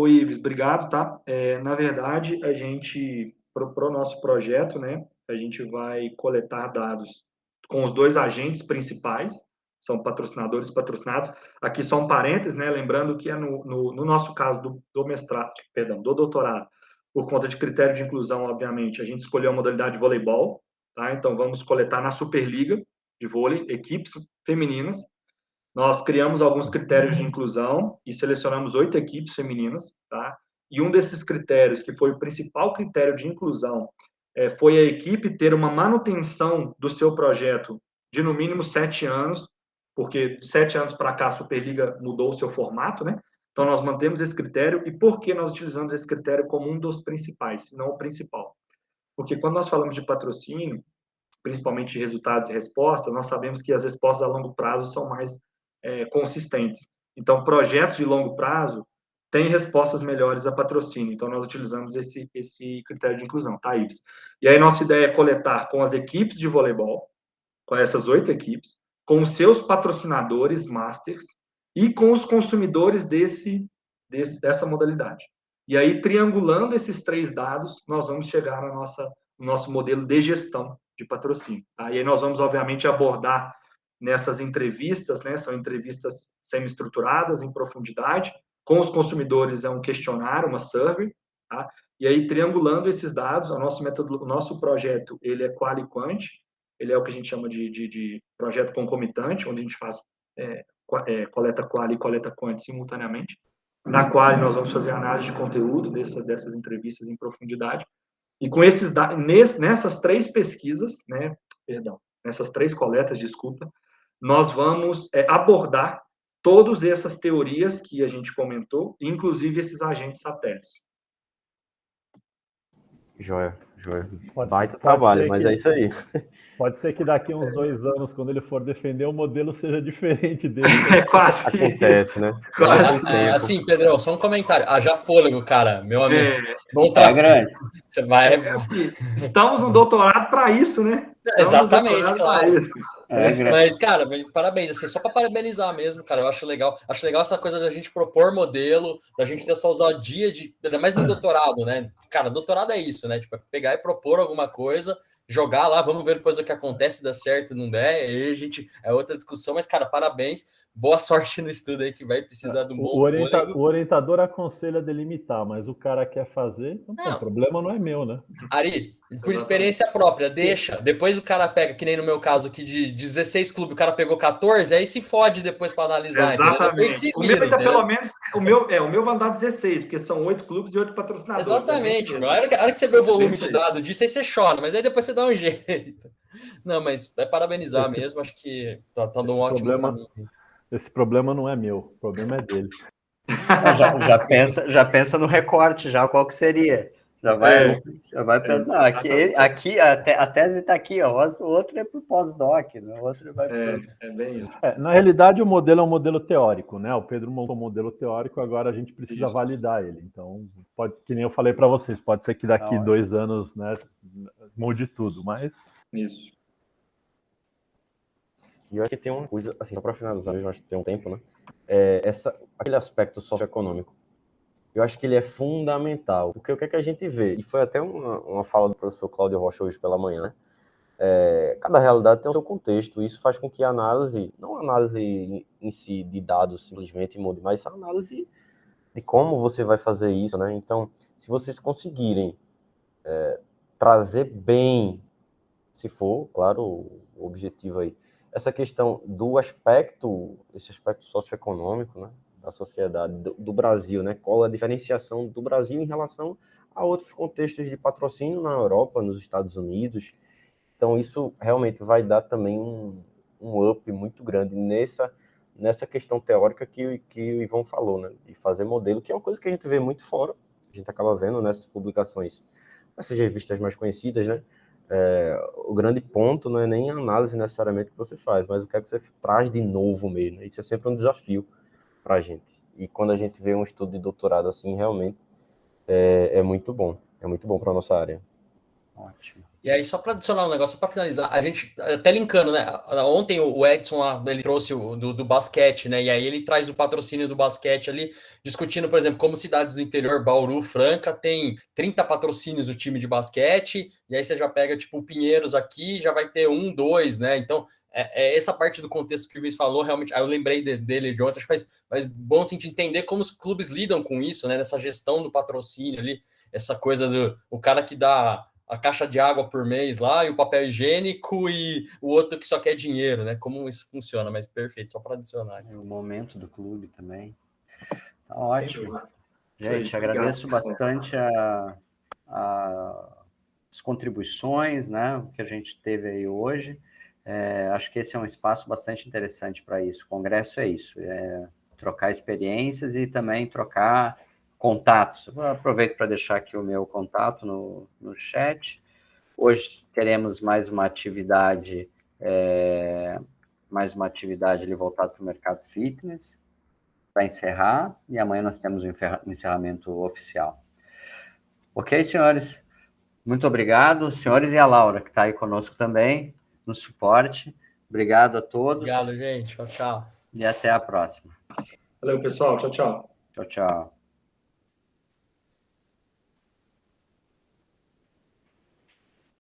[SPEAKER 6] Ives, obrigado, tá? Na verdade, a gente, para o nosso projeto, né, a gente vai coletar dados com os dois agentes principais, são patrocinadores e patrocinados. Aqui só um parênteses, né, lembrando que no nosso caso do mestrado, do doutorado, por conta de critério de inclusão, obviamente, a gente escolheu a modalidade de voleibol, tá? Então, vamos coletar na Superliga de vôlei, equipes femininas. Nós criamos alguns critérios de inclusão e selecionamos 8 equipes femininas, tá? E um desses critérios, que foi o principal critério de inclusão, foi a equipe ter uma manutenção do seu projeto de, no mínimo, 7 anos, porque de 7 anos para cá a Superliga mudou o seu formato, né? Então, nós mantemos esse critério. E por que nós utilizamos esse critério como um dos principais, se não o principal? Porque quando nós falamos de patrocínio, principalmente de resultados e respostas, nós sabemos que as respostas a longo prazo são mais consistentes. Então, projetos de longo prazo têm respostas melhores a patrocínio. Então, nós utilizamos esse critério de inclusão, tá, Ives? E aí, nossa ideia é coletar com as equipes de voleibol, com essas 8 equipes, com os seus patrocinadores masters e com os consumidores dessa modalidade. E aí, triangulando esses 3 dados, nós vamos chegar no nosso modelo de gestão de patrocínio. Tá? E aí nós vamos, obviamente, abordar nessas entrevistas, né? São entrevistas semi-estruturadas, em profundidade. Com os consumidores é um questionário, uma survey. Tá? E aí, triangulando esses dados, o nosso projeto, ele é qual e quant, ele é o que a gente chama de projeto concomitante, onde a gente faz coleta qual e coleta quant simultaneamente, na qual nós vamos fazer análise de conteúdo dessas entrevistas em profundidade. E com esses nessas 3 pesquisas, né, nessas 3 coletas, nós vamos abordar todas essas teorias que a gente comentou, inclusive esses agentes satélites.
[SPEAKER 7] Joia. Baita trabalho, mas é isso aí.
[SPEAKER 8] Pode ser que daqui a uns 2 anos, quando ele for defender o modelo, seja diferente dele.
[SPEAKER 6] Quase
[SPEAKER 7] acontece,
[SPEAKER 6] isso.
[SPEAKER 7] Né?
[SPEAKER 2] Assim, Pedro, só um comentário. Haja fôlego, cara, meu amigo.
[SPEAKER 1] Não tá grande.
[SPEAKER 2] Você vai...
[SPEAKER 6] assim, estamos no doutorado para isso, né?
[SPEAKER 2] Exatamente, claro.
[SPEAKER 6] Isso.
[SPEAKER 2] Mas, cara, parabéns, assim, só para parabenizar mesmo, cara, eu acho legal essa coisa da gente propor modelo, da gente ter essa ousadia ainda mais no doutorado, né? Cara, doutorado é isso, né? Tipo, é pegar e propor alguma coisa, jogar lá, vamos ver depois o que acontece, dá certo, não der, aí a gente, é outra discussão, mas, cara, parabéns, boa sorte no estudo aí, que vai precisar de um bom
[SPEAKER 8] o orientador aconselha delimitar, mas o cara quer fazer, então, o problema não é meu, né?
[SPEAKER 2] Ari, Por experiência própria, deixa. Depois o cara pega, que nem no meu caso aqui, de 16 clubes, o cara pegou 14, aí se fode depois para analisar.
[SPEAKER 6] Exatamente. O meu ainda, pelo menos, o meu vai dar 16, porque são 8 clubes e 8 patrocinadores.
[SPEAKER 2] Exatamente. A hora que você vê o volume de dado disso, aí você chora, mas aí depois você dá um jeito. Não, mas é parabenizar mesmo, acho que tá dando um ótimo caminho.
[SPEAKER 8] Esse problema não é meu, o problema é dele.
[SPEAKER 1] Já pensa no recorte, já qual que seria. Já vai pensar. Aqui a tese está aqui, ó. O outro é para o pós-doc, né? O outro vai.
[SPEAKER 6] É bem isso.
[SPEAKER 8] Na realidade, o modelo é um modelo teórico, né? O Pedro montou um modelo teórico, agora a gente precisa validar ele. Então, pode, que nem eu falei para vocês, pode ser que daqui 2 anos, né, mude tudo, mas.
[SPEAKER 6] Isso.
[SPEAKER 7] E eu acho que tem uma coisa, assim, só para finalizar, eu acho que tem um tempo, né? Aquele aspecto socioeconômico. Eu acho que ele é fundamental, porque o que é que a gente vê? E foi até uma fala do professor Cláudio Rocha hoje pela manhã, né? Cada realidade tem o seu contexto, isso faz com que a análise, não a análise em si de dados simplesmente mude, mas a análise de como você vai fazer isso, né? Então, se vocês conseguirem trazer bem, se for, claro, o objetivo aí, essa questão do esse aspecto socioeconômico, né, da sociedade do Brasil, né, qual a diferenciação do Brasil em relação a outros contextos de patrocínio na Europa, nos Estados Unidos. Então, isso realmente vai dar também um up muito grande nessa questão teórica que o Ivan falou, né, de fazer modelo, que é uma coisa que a gente vê muito fora, a gente acaba vendo nessas publicações, nessas revistas mais conhecidas, né. O grande ponto não é nem a análise necessariamente que você faz, mas o que é que você traz de novo mesmo. Isso é sempre um desafio para a gente. E quando a gente vê um estudo de doutorado assim, realmente é muito bom. É muito bom para a nossa área.
[SPEAKER 2] Ótimo. E aí, só para adicionar um negócio, para finalizar, a gente, até linkando, né? Ontem o Edson, ele trouxe do basquete, né? E aí ele traz o patrocínio do basquete ali, discutindo, por exemplo, como cidades do interior, Bauru, Franca, tem 30 patrocínios do time de basquete, e aí você já pega, tipo, o Pinheiros aqui, já vai ter 1, 2, né? Então, essa parte do contexto que o Luiz falou, realmente, aí eu lembrei dele de ontem, acho que faz bom sentido entender como os clubes lidam com isso, né? Nessa gestão do patrocínio ali, essa coisa o cara que dá a caixa de água por mês lá, e o papel higiênico, e o outro que só quer dinheiro, né? Como isso funciona, mas perfeito, só para adicionar.
[SPEAKER 1] O momento do clube também. Tá ótimo. Gente, agradeço bastante as contribuições, né, que a gente teve aí hoje. Acho que esse é um espaço bastante interessante para isso. O congresso é isso, trocar experiências e também trocar contatos. Eu aproveito para deixar aqui o meu contato no chat. Hoje teremos mais uma atividade ali voltada para o mercado fitness, para encerrar, e amanhã nós temos um encerramento oficial. Ok, senhores? Muito obrigado, senhores, e a Laura, que está aí conosco também, no suporte. Obrigado a todos.
[SPEAKER 2] Obrigado, gente. Tchau, tchau.
[SPEAKER 1] E até a próxima.
[SPEAKER 6] Valeu, pessoal. Tchau, tchau.
[SPEAKER 1] Tchau, tchau.